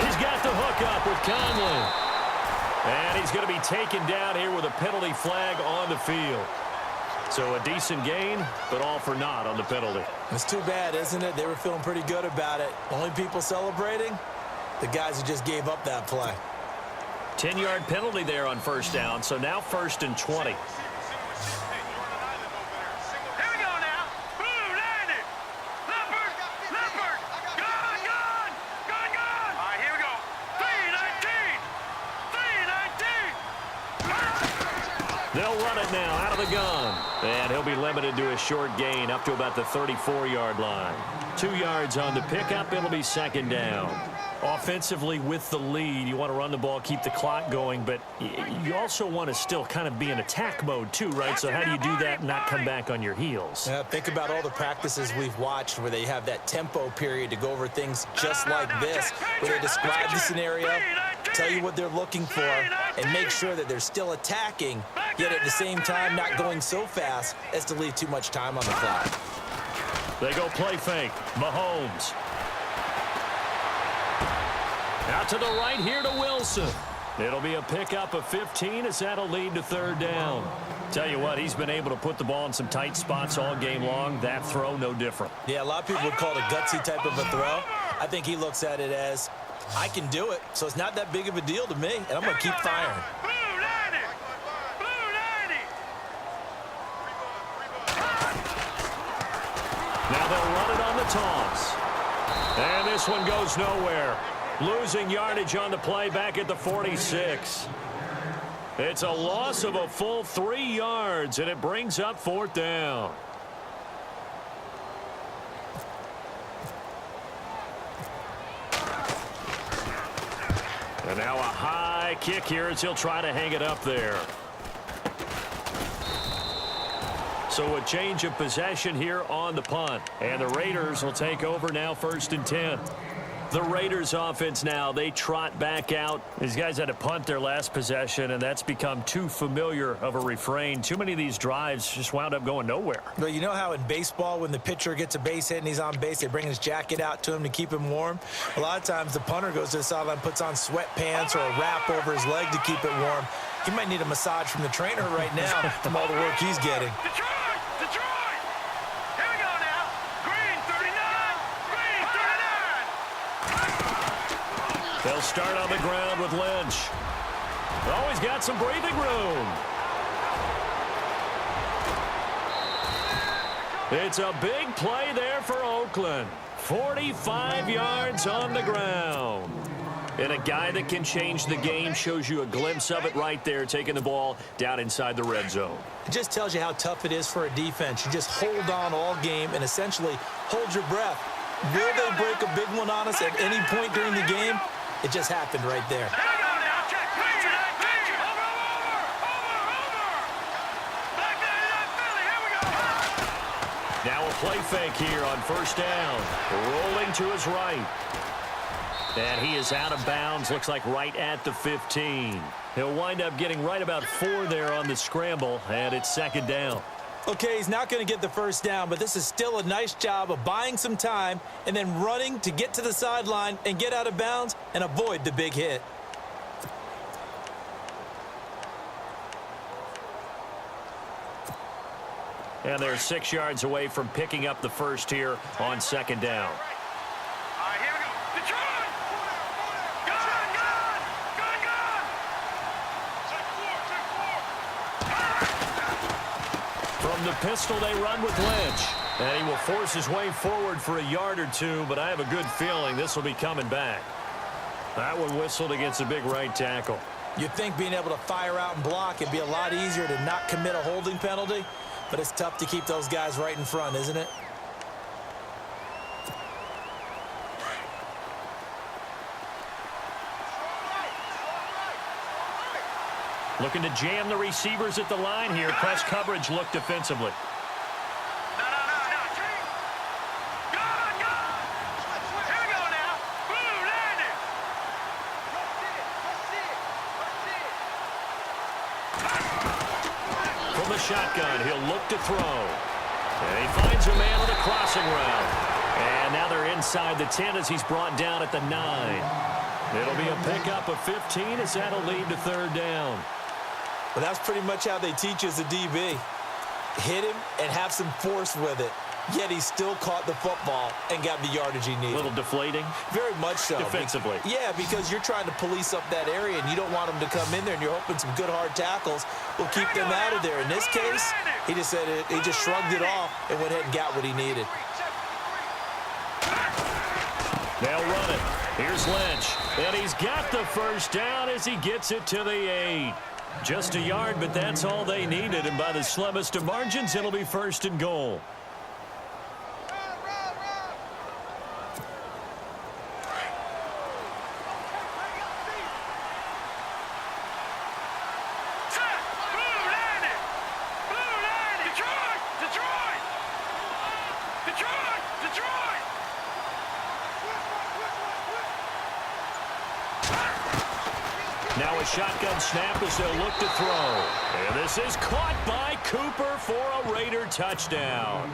B: He's got the hook up with Conley. And he's going to be taken down here with a penalty flag on the field. So a decent gain, but all for naught on the penalty.
C: It's too bad, isn't it? They were feeling pretty good about it. Only people celebrating, the guys who just gave up that play.
B: 10-yard penalty there on first down, so now 1st and 20.
E: Here we go now. Blue landing. Leopard. Leopard. Gun, gun. Gun, gun. All right, here we go. 3-19. 3-19.
B: They'll run it now out of the gun. And he'll be limited to a short gain up to about the 34-yard line. 2 yards on the pickup. It'll be 2nd down. Offensively with the lead, you want to run the ball, keep the clock going, but you also want to still kind of be in attack mode too, right? So how do you do that and not come back on your heels?
C: Yeah, think about all the practices we've watched where they have that tempo period to go over things just like this, where they describe the scenario, tell you what they're looking for, and make sure that they're still attacking, yet at the same time not going so fast as to leave too much time on the clock.
B: They go play fake. Mahomes. Out to the right here to Wilson. It'll be a pickup of 15 as that'll lead to 3rd down. Tell you what, he's been able to put the ball in some tight spots all game long. That throw, no different.
C: Yeah, a lot of people would call it a gutsy type of a throw. I think he looks at it as, I can do it, so it's not that big of a deal to me, and I'm going to keep firing.
E: Blue landing. Blue landing.
B: Now they'll run it on the toss. And this one goes nowhere. Losing yardage on the play back at the 46. It's a loss of a full 3 yards, and it brings up 4th down. And now a high kick here as he'll try to hang it up there. So a change of possession here on the punt. And the Raiders will take over now 1st and 10. The Raiders offense now, they trot back out. These guys had to punt their last possession, and that's become too familiar of a refrain. Too many of these drives just wound up going nowhere.
C: But you know how in baseball, when the pitcher gets a base hit and he's on base, they bring his jacket out to him to keep him warm? A lot of times the punter goes to the sideline, puts on sweatpants or a wrap over his leg to keep it warm. He might need a massage from the trainer right now from all the work he's getting.
E: Detroit. Detroit. Here we go now. Green 39. Green 39.
B: They'll start on the ground with Lynch. Always got some breathing room. It's a big play there for Oakland. 45 yards on the ground. And a guy that can change the game, shows you a glimpse of it right there, taking the ball down inside the red zone.
C: It just tells you how tough it is for a defense. You just hold on all game and essentially hold your breath. Will they break a big one on us at any point during the game? It just happened right there.
E: Here we go now. Check. Over. Back 99 Philly. Here we go.
B: Now a play fake here on 1st down. Rolling to his right. And he is out of bounds, looks like right at the 15. He'll wind up getting right about 4 there on the scramble, and it's 2nd down.
C: Okay, he's not going to get the 1st down, but this is still a nice job of buying some time and then running to get to the sideline and get out of bounds and avoid the big hit.
B: And they're 6 yards away from picking up the first here on 2nd down.
E: All right, here we go. Detroit. Gun.
B: From the pistol, they run with Lynch. And he will force his way forward for a yard or 2, but I have a good feeling this will be coming back. That one whistled against a big right tackle.
C: You'd think being able to fire out and block, it'd be a lot easier to not commit a holding penalty, but it's tough to keep those guys right in front, isn't it?
B: Looking to jam the receivers at the line here. Press coverage look defensively.
E: No. Gun. Here we go now. Blue landing.
B: the shotgun. He'll look to throw. And he finds a man on the crossing route. And now they're inside the 10 as he's brought down at the 9. It'll be a pickup of 15 as that'll lead to third down.
C: Well, that's pretty much how they teach as a DB. Hit him and have some force with it. Yet he still caught the football and got the yardage he needed.
B: A little deflating?
C: Very much so.
B: Defensively.
C: Yeah, because you're trying to police up that area, and you don't want them to come in there, and you're hoping some good hard tackles will keep them out of there. In this case, he just said it, he just shrugged it off and went ahead and got what he needed.
B: They'll run it. Here's Lynch. And he's got the first down as he gets it to the 8. Just a yard, but that's all they needed. And by the slimmest of margins, it'll be first and goal. Now a shotgun snap as they'll look to throw. And this is caught by Cooper for a Raider touchdown.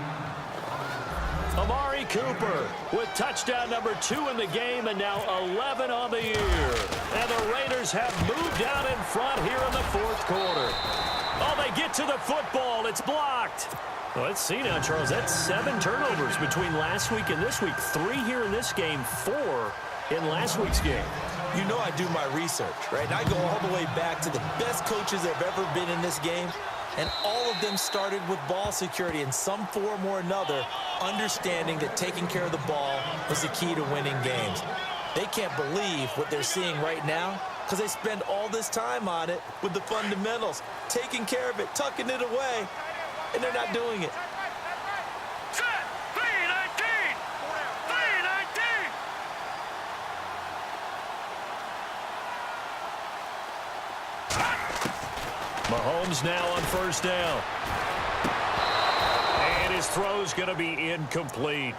B: Amari Cooper with touchdown number 2 in the game and now 11 on the year. And the Raiders have moved out in front here in the fourth quarter. Oh, they get to the football. It's blocked. Well, let's see now, Charles. That's 7 turnovers between last week and this week. 3 here in this game, 4 in last week's game.
C: You know I do my research, right? And I go all the way back to the best coaches that have ever been in this game, and all of them started with ball security in some form or another, understanding that taking care of the ball was the key to winning games. They can't believe what they're seeing right now because they spend all this time on it with the fundamentals, taking care of it, tucking it away, and they're not doing it.
B: Mahomes now on first down. And his throw's going to be incomplete.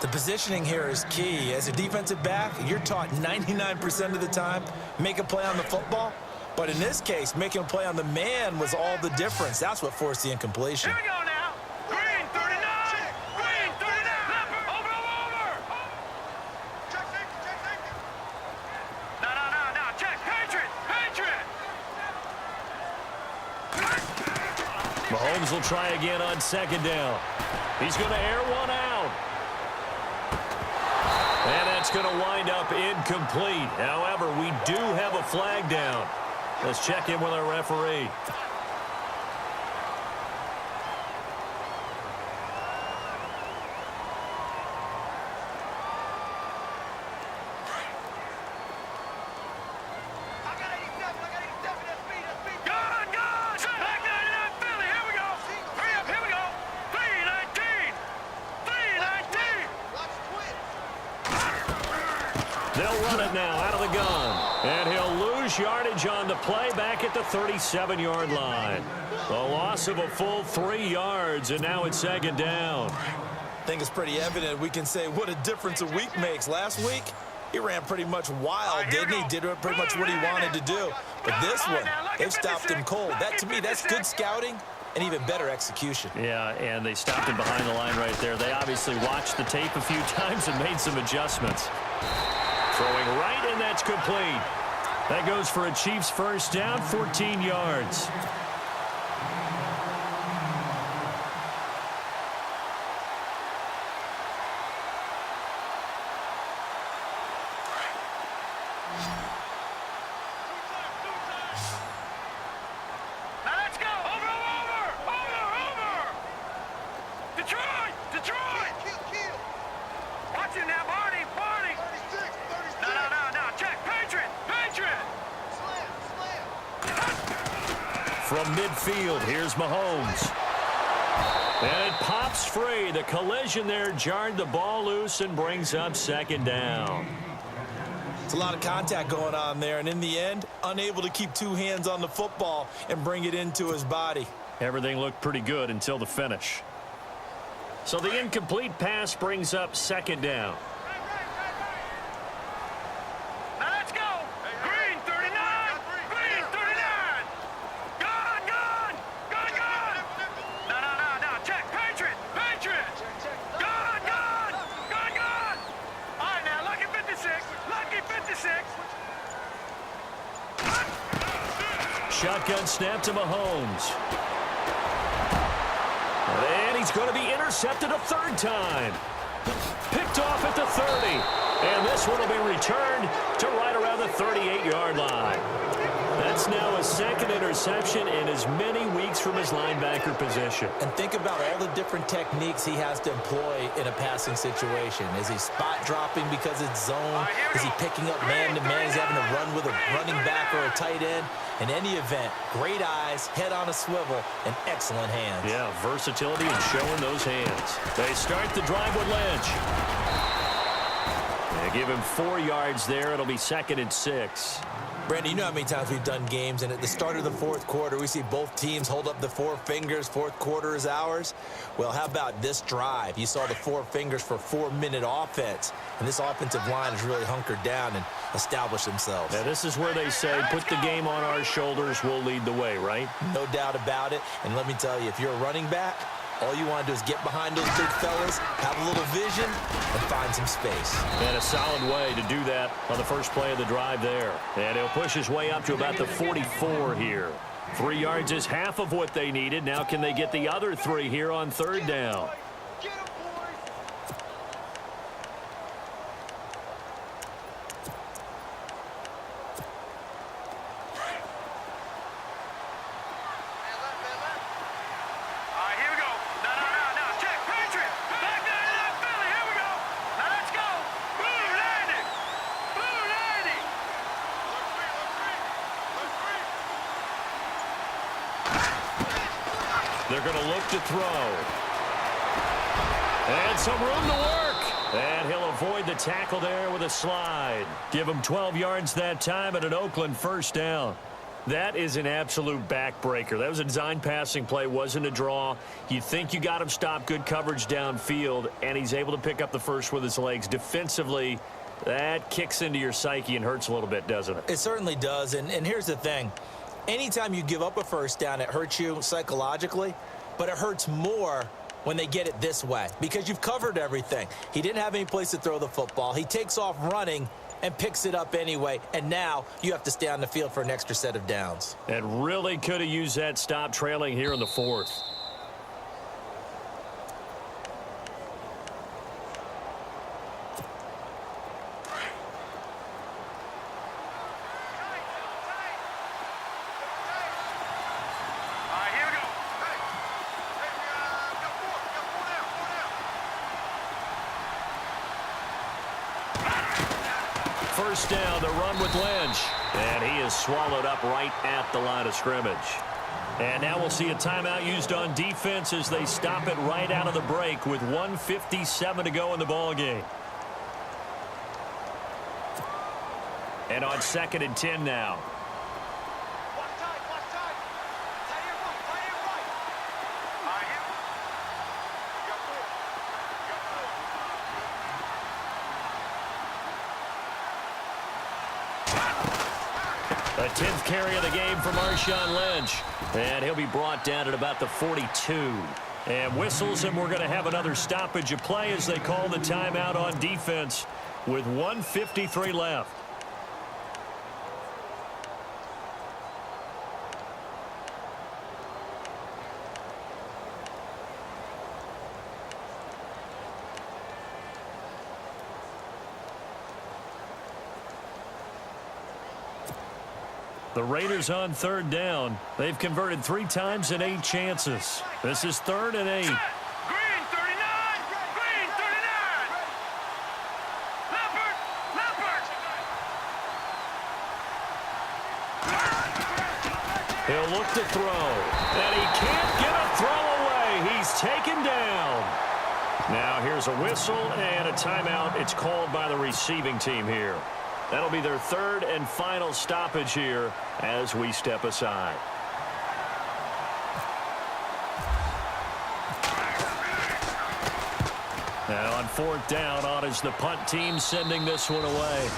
C: The positioning here is key. As a defensive back, you're taught 99% of the time, make a play on the football. But in this case, making a play on the man was all the difference. That's what forced the incompletion.
E: Here we go now. Green 39. Green 39. Over. Check safety. No. Check. Patriot.
B: Mahomes will try again on second down. He's going to air one out. And that's going to wind up incomplete. However, we do have a flag down. Let's check in with our referee. They'll run it now out of the gun. And he'll lose yardage on the play back at the 37-yard line. A loss of a full 3 yards, and now it's second down.
C: I think it's pretty evident we can say what a difference a week makes. Last week, he ran pretty much wild, didn't he? Did pretty much what he wanted to do. But this one, they've stopped him cold. That, to me, that's good scouting and even better execution.
B: Yeah, and they stopped him behind the line right there. They obviously watched the tape a few times and made some adjustments. Throwing right, and that's complete. That goes for a Chiefs first down, 14 yards.
E: Now let's go. Over. Detroit. Watch it now, Barney. No. Check. Patriot.
B: From midfield, here's Mahomes. And it pops free. The collision there jarred the ball loose and brings up second down.
C: It's a lot of contact going on there, and in the end, unable to keep 2 hands on the football and bring it into his body.
B: Everything looked pretty good until the finish. So the incomplete pass brings up second down.
E: Now let's go. Green 39. Gone.
B: shotgun snap to Mahomes. And he's going to be intercepted a third time. Picked off at the 30. And this one will be returned to right around the 38-yard line. That's now a second interception in as many weeks from his linebacker position.
C: And think about all the different techniques he has to employ in a passing situation. Is he spot dropping because it's zone? Is he picking up man-to-man? Is he having to run with a running back or a tight end? In any event, great eyes, head on a swivel, and excellent hands.
B: Yeah, versatility and showing those hands. They start the drive with Lynch. They give him 4 yards there. It'll be 2nd and 6.
C: Brandon, you know how many times we've done games, and at the start of the fourth quarter, we see both teams hold up the 4 fingers, fourth quarter is ours. Well, how about this drive? You saw the 4 fingers for 4-minute offense, and this offensive line has really hunkered down and established themselves.
B: Now, this is where they say, put the game on our shoulders, we'll lead the way, right?
C: No doubt about it, and let me tell you, if you're a running back, all you want to do is get behind those big fellas, have a little vision, and find some space.
B: And a solid way to do that on the first play of the drive there. And he'll push his way up to about the 44 here. 3 yards is half of what they needed. Now can they get the other 3 here on 3rd down? They're going to look to throw. And some room to work. And he'll avoid the tackle there with a slide. Give him 12 yards that time and an Oakland first down. That is an absolute backbreaker. That was a design passing play, wasn't a draw. You think you got him stopped, good coverage downfield, and he's able to pick up the first with his legs. Defensively, that kicks into your psyche and hurts a little bit, doesn't it?
C: It certainly does, and here's the thing. Anytime you give up a first down, it hurts you psychologically, but it hurts more when they get it this way because you've covered everything. He didn't have any place to throw the football. He takes off running and picks it up anyway, and now you have to stay on the field for an extra set of downs.
B: And really could have used that stop trailing here in the 4th. First down, the run with Lynch. And he is swallowed up right at the line of scrimmage. And now we'll see a timeout used on defense as they stop it right out of the break with 1:57 to go in the ball game. And on 2nd and 10 now. The 10th carry of the game for Marshawn Lynch. And he'll be brought down at about the 42. And whistles, and we're going to have another stoppage of play as they call the timeout on defense with 1:53 left. The Raiders on 3rd down. They've converted 3 times in 8 chances. This is 3rd and 8.
E: Green 39! Green 39! Leopard! Leopard!
B: He'll look to throw. And he can't get a throw away. He's taken down. Now here's a whistle and a timeout. It's called by the receiving team here. That'll be their 3rd and final stoppage here as we step aside. Now on 4th down, on is the punt team sending this one away.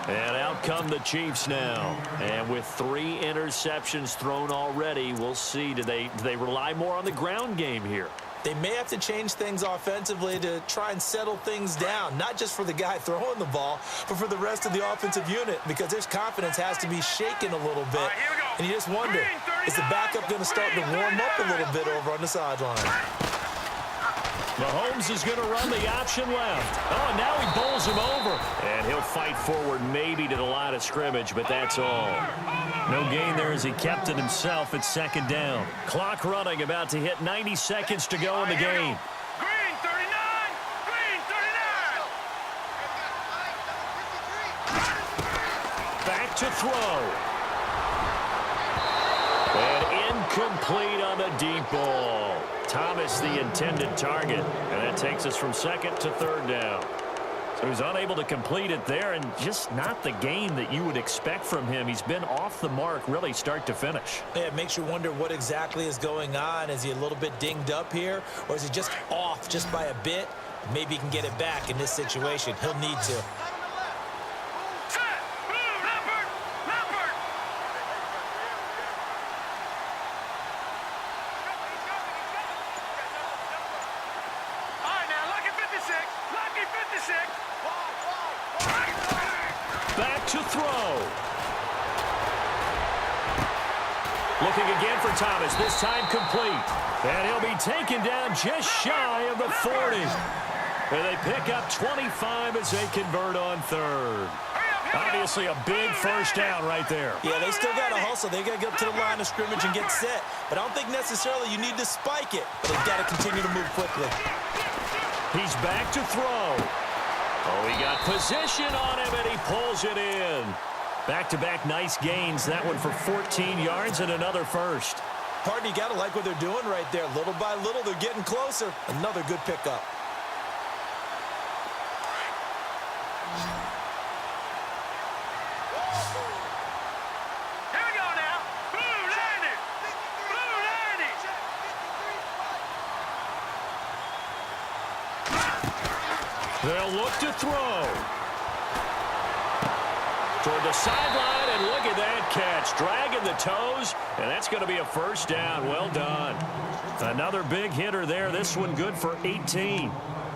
B: And out come the Chiefs now. And with 3 interceptions thrown already, we'll see. Do they rely more on the ground game here?
C: They may have to change things offensively to try and settle things down, not just for the guy throwing the ball, but for the rest of the offensive unit, because their confidence has to be shaken a little bit. And you just wonder, is the backup going to start to warm up a little bit over on the sideline?
B: Mahomes is going to run the option left. Oh, and now he bowls him over. And he'll fight forward maybe to the line of scrimmage, but that's all. No gain there as he kept it himself at second down. Clock running, about to hit 90 seconds to go in the game.
E: Green 39! Green 39!
B: Back to throw. And incomplete on the deep ball. Thomas the intended target, and that takes us from second to third down. So he's unable to complete it there, and just not the game that you would expect from him. He's been off the mark really start to finish.
C: Yeah, it makes you wonder what exactly is going on. Is he a little bit dinged up here, or is he just off just by a bit? Maybe he can get it back in this situation. He'll need to.
B: Back to throw. Looking again for Thomas, this time complete. And he'll be taken down just shy of the 40. And they pick up 25 as they convert on third. Obviously a big first down right there.
C: Yeah, they still got to hustle. They got to get up to the line of scrimmage and get set. But I don't think necessarily you need to spike it. But they've got to continue to move quickly.
B: He's back to throw. Oh, he got position on him, and he pulls it in. Back-to-back nice gains. That one for 14 yards and another first.
C: Pardon, you got to like what they're doing right there. Little by little, they're getting closer. Another good pickup.
E: Here we go now. Blue landing. Blue landing.
B: They'll look to throw. Toward the sideline, and look at that catch. Dragging the toes, and that's going to be a first down. Well done. Another big hitter there. This one good for 18.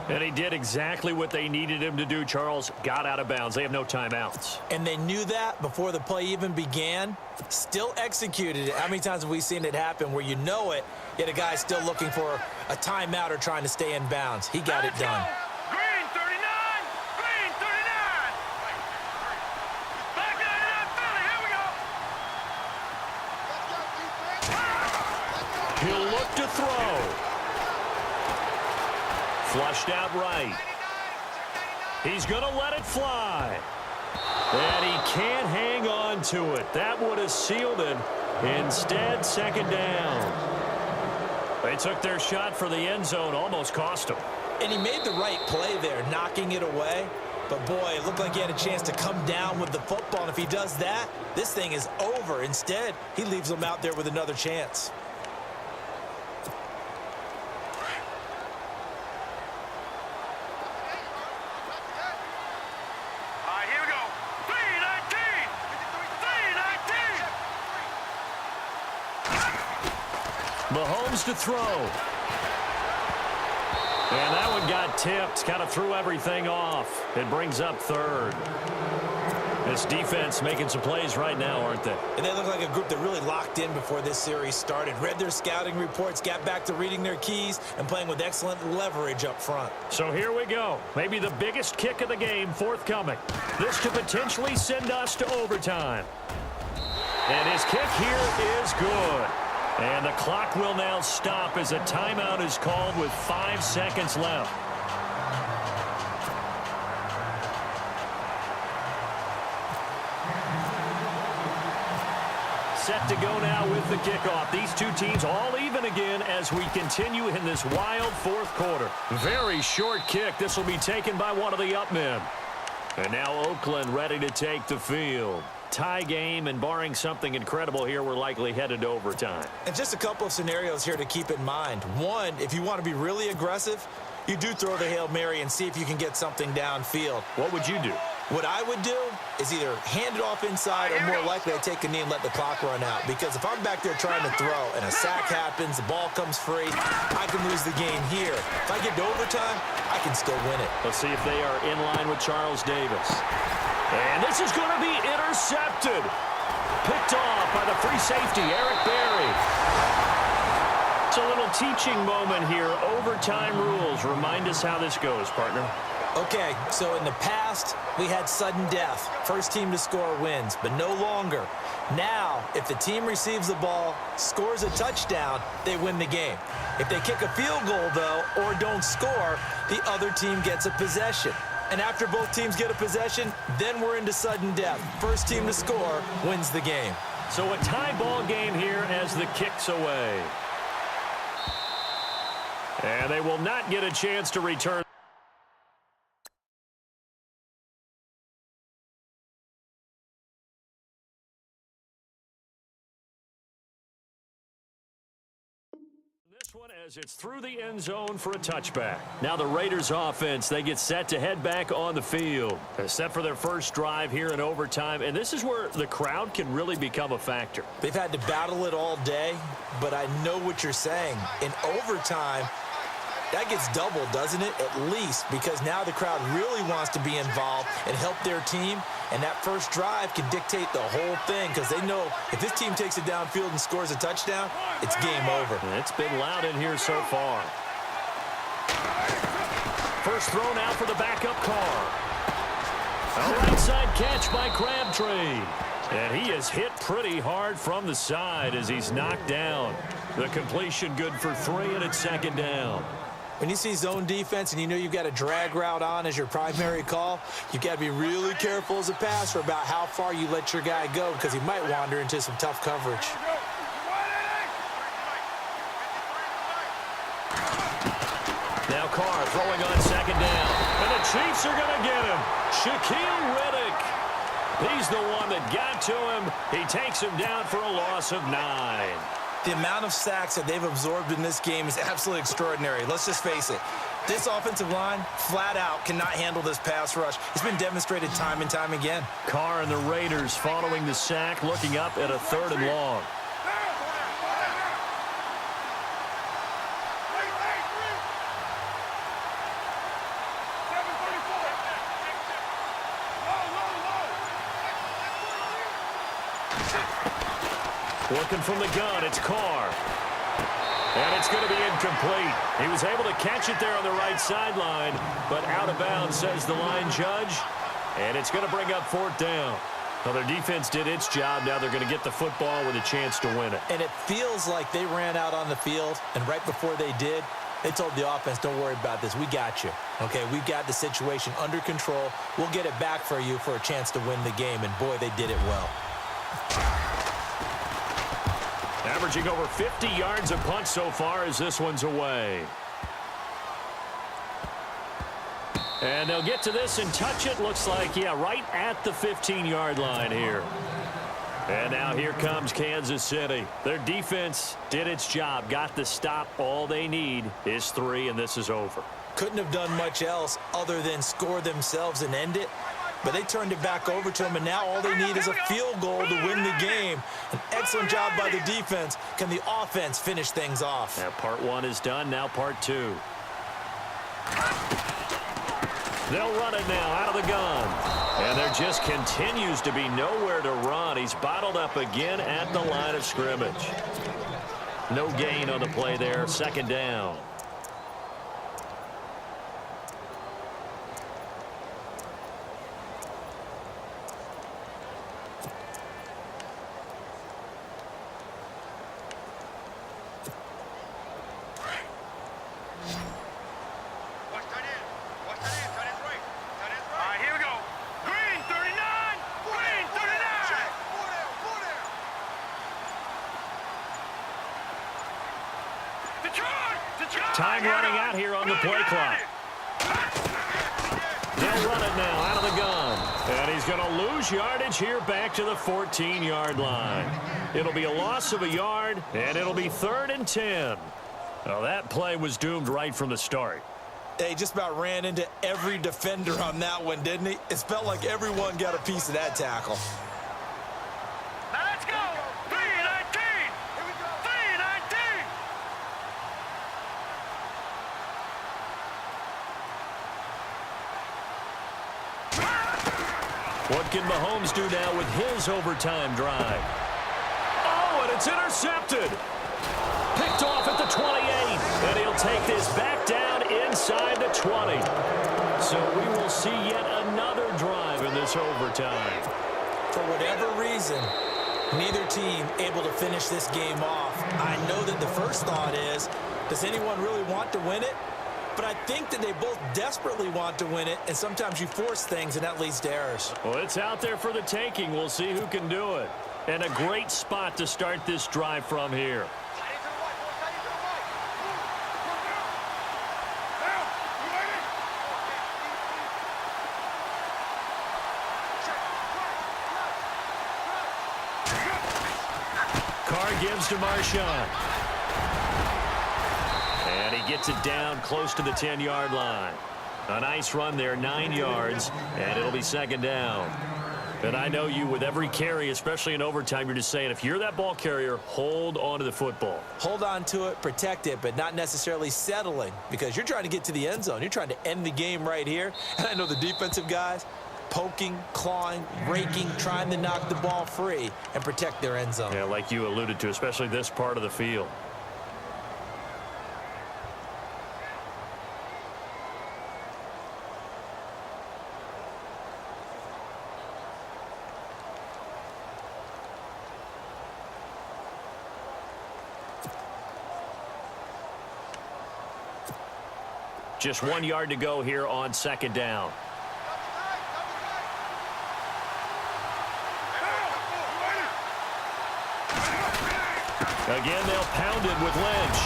B: And he did exactly what they needed him to do, Charles. Got out of bounds. They have no timeouts.
C: And they knew that before the play even began. Still executed it. How many times have we seen it happen where you know it, yet a guy's still looking for a timeout or trying to stay in bounds? He got it done.
E: Green 39. Green 39. Back line up, Philly. Here we go.
B: He'll look to throw. Flushed out right. He's going to let it fly. And he can't hang on to it. That would have sealed it. Instead, second down. They took their shot for the end zone, almost cost him.
C: And he made the right play there, knocking it away. But, boy, it looked like he had a chance to come down with the football. And if he does that, this thing is over. Instead, he leaves them out there with another chance.
B: Mahomes to throw. And that one got tipped. Kind of threw everything off. It brings up third. This defense making some plays right now, aren't they?
C: And they look like a group that really locked in before this series started. Read their scouting reports, got back to reading their keys, and playing with excellent leverage up front.
B: So here we go. Maybe the biggest kick of the game forthcoming. This could potentially send us to overtime. And his kick here is good. And the clock will now stop as a timeout is called with 5 seconds left. Set to go now with the kickoff. These two teams all even again as we continue in this wild fourth quarter. Very short kick. This will be taken by one of the up men. And now Oakland ready to take the field. Tie game, and barring something incredible here, we're likely headed to overtime.
C: And just a couple of scenarios here to keep in mind. One, if you want to be really aggressive, you do throw the Hail Mary and see if you can get something downfield.
B: What would you do?
C: What I would do is either hand it off inside or more likely I take a knee and let the clock run out. Because if I'm back there trying to throw and a sack happens, the ball comes free, I can lose the game here. If I get to overtime, I can still win it.
B: Let's see if they are in line with Charles Davis. And this is going to be intercepted. Picked off by the free safety, Eric Berry. It's a little teaching moment here. Overtime rules. Remind us how this goes, partner.
C: Okay, so in the past, we had sudden death. First team to score wins, but no longer. Now, if the team receives the ball, scores a touchdown, they win the game. If they kick a field goal, though, or don't score, the other team gets a possession. And after both teams get a possession, then we're into sudden death. First team to score wins the game.
B: So a tie ball game here as the kick's away. And they will not get a chance to return. One as it's through the end zone for a touchback. Now the Raiders offense, they get set to head back on the field. They're set for their first drive here in overtime, and this is where the crowd can really become a factor.
C: They've had to battle it all day, but I know what you're saying. In overtime, that gets doubled, doesn't it? At least, because now the crowd really wants to be involved and help their team, and that first drive can dictate the whole thing because they know if this team takes it downfield and scores a touchdown, it's game over.
B: It's been loud in here so far. First throw now for the backup Carr. A right side catch by Crabtree. And he is hit pretty hard from the side as he's knocked down. The completion good for 3, and it's second down.
C: When you see zone defense and you know you've got a drag route on as your primary call, you've got to be really careful as a passer about how far you let your guy go because he might wander into some tough coverage.
B: Now Carr throwing on second down. And the Chiefs are going to get him. Shaquille Riddick. He's the one that got to him. He takes him down for a loss of 9.
C: The amount of sacks that they've absorbed in this game is absolutely extraordinary. Let's just face it. This offensive line, flat out, cannot handle this pass rush. It's been demonstrated time and time again.
B: Carr and the Raiders following the sack, looking up at a 3rd and long. Working from the gun, it's Carr. And it's going to be incomplete. He was able to catch it there on the right sideline, but out of bounds, says the line judge. And it's going to bring up 4th down. Well, their defense did its job. Now they're going to get the football with a chance to win it.
C: And it feels like they ran out on the field, and right before they did, they told the offense, don't worry about this. We got you. Okay, we've got the situation under control. We'll get it back for you for a chance to win the game. And, boy, they did it well.
B: Averaging over 50 yards a punt so far as this one's away. And they'll get to this and touch it. Looks like, yeah, right at the 15-yard line here. And now here comes Kansas City. Their defense did its job, got the stop. All they need is 3, and this is over.
C: Couldn't have done much else other than score themselves and end it. But they turned it back over to them, and now all they need is a field goal to win the game. An excellent job by the defense. Can the offense finish things off?
B: Yeah, part 1 is done. Now part 2. They'll run it now out of the gun. And there just continues to be nowhere to run. He's bottled up again at the line of scrimmage. No gain on the play there. Second down. Time running out here on the play clock. They'll run it now out of the gun. And he's going to lose yardage here back to the 14-yard line. It'll be a loss of a yard, and it'll be 3rd and 10. Well, that play was doomed right from the start.
D: They just about ran into every defender on that one, didn't he? It felt like everyone got a piece of that tackle.
E: Now let's go. 3-19. Here we go. 3-19.
B: What can Mahomes do now with his overtime drive? Oh, and it's intercepted. Picked off at the 28, and he'll take this back down inside the 20. So we will see yet another drive in this overtime.
C: For whatever reason, neither team able to finish this game off. I know that the first thought is, does anyone really want to win it? But I think that they both desperately want to win it, and sometimes you force things, and that leads to errors.
B: Well, it's out there for the taking. We'll see who can do it. And a great spot to start this drive from here. Carr gives to Marshawn. And he gets it down close to the 10-yard line. A nice run there, 9 yards, and it'll be second down. And I know you, with every carry, especially in overtime, you're just saying, if you're that ball carrier, hold on to the football.
C: Hold on to it, protect it, but not necessarily settling, because you're trying to get to the end zone. You're trying to end the game right here. And I know the defensive guys, poking, clawing, raking, trying to knock the ball free and protect their end zone.
B: Yeah, like you alluded to, especially this part of the field. Just 1 yard to go here on second down. Again, they'll pound it with Lynch.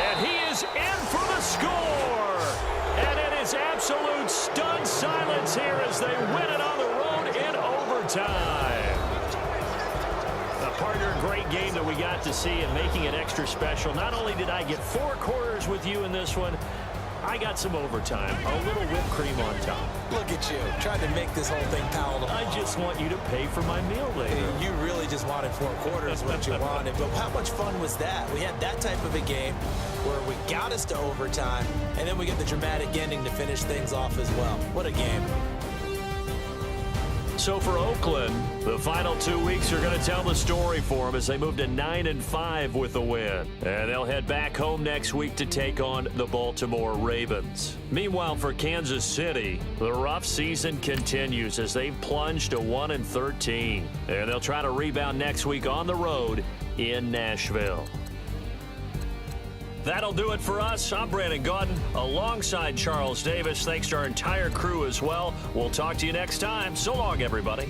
B: And he is in for the score. And it is absolute stunned silence here as they win it on the road in overtime. Partner, great game that we got to see, and making it extra special. Not only did I get 4 quarters with you in this one, I got some overtime, a little whipped cream on top.
C: Look at you, trying to make this whole thing palatable.
B: I just want you to pay for my meal later.
C: Hey, you really just wanted 4 quarters, what you wanted. But how much fun was that? We had that type of a game where we got us to overtime, and then we get the dramatic ending to finish things off as well. What a game.
B: So for Oakland, the final 2 weeks are going to tell the story for them as they move to 9-5 with a win. And they'll head back home next week to take on the Baltimore Ravens. Meanwhile, for Kansas City, the rough season continues as they've plunged to 1-13. And they'll try to rebound next week on the road in Nashville. That'll do it for us. I'm Brandon Gaudin alongside Charles Davis. Thanks to our entire crew as well. We'll talk to you next time. So long, everybody.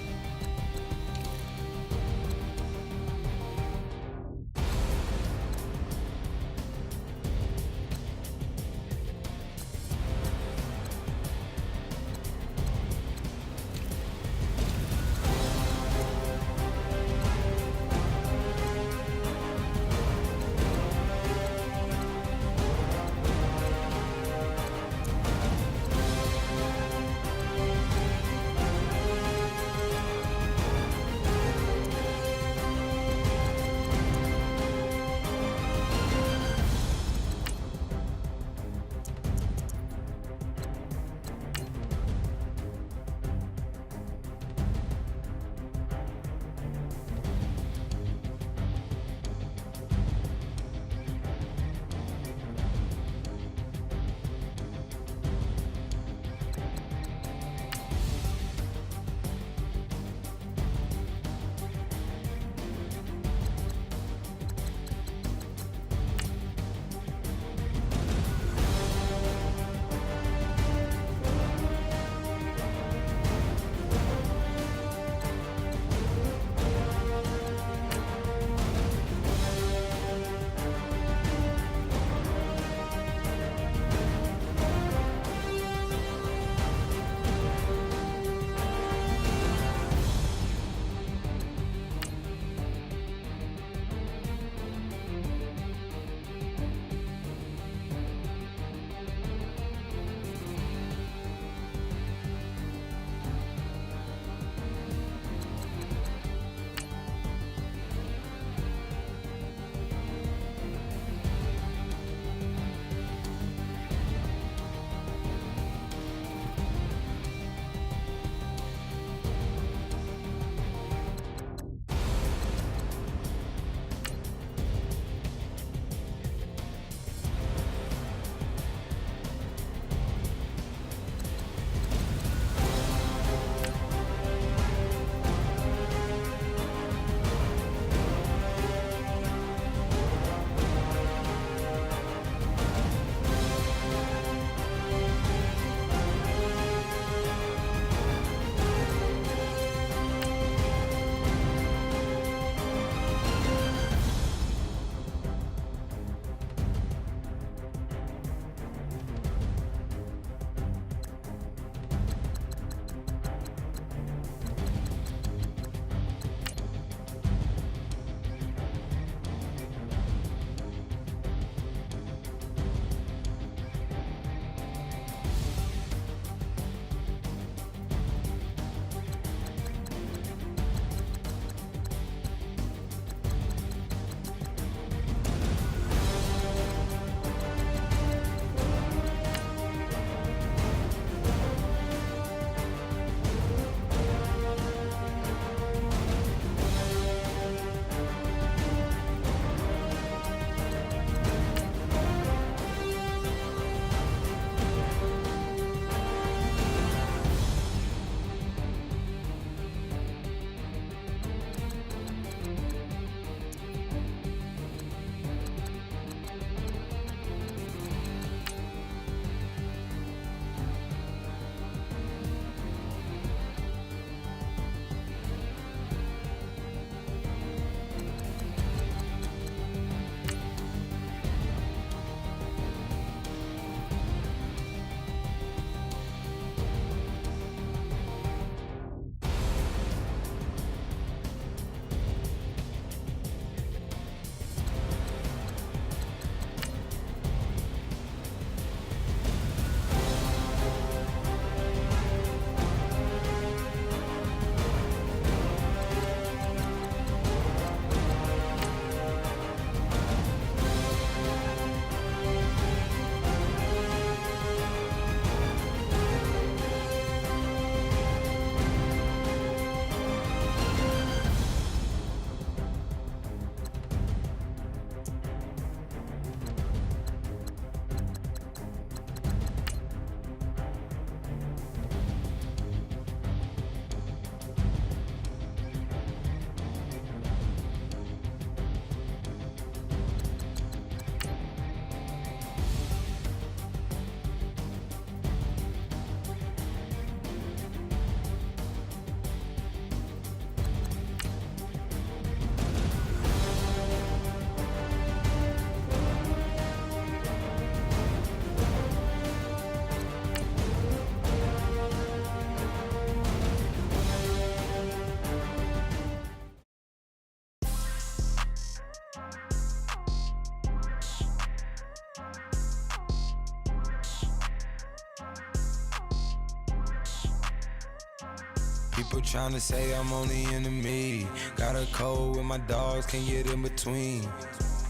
F: People tryna say I'm on the enemy. Got a code with my dogs, can't get in between.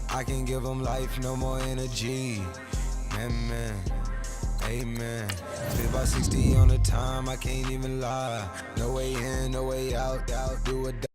F: I can give them life, no more energy. Man, amen. Spit about 60 on the time, I can't even lie. No way in, no way out, do or die.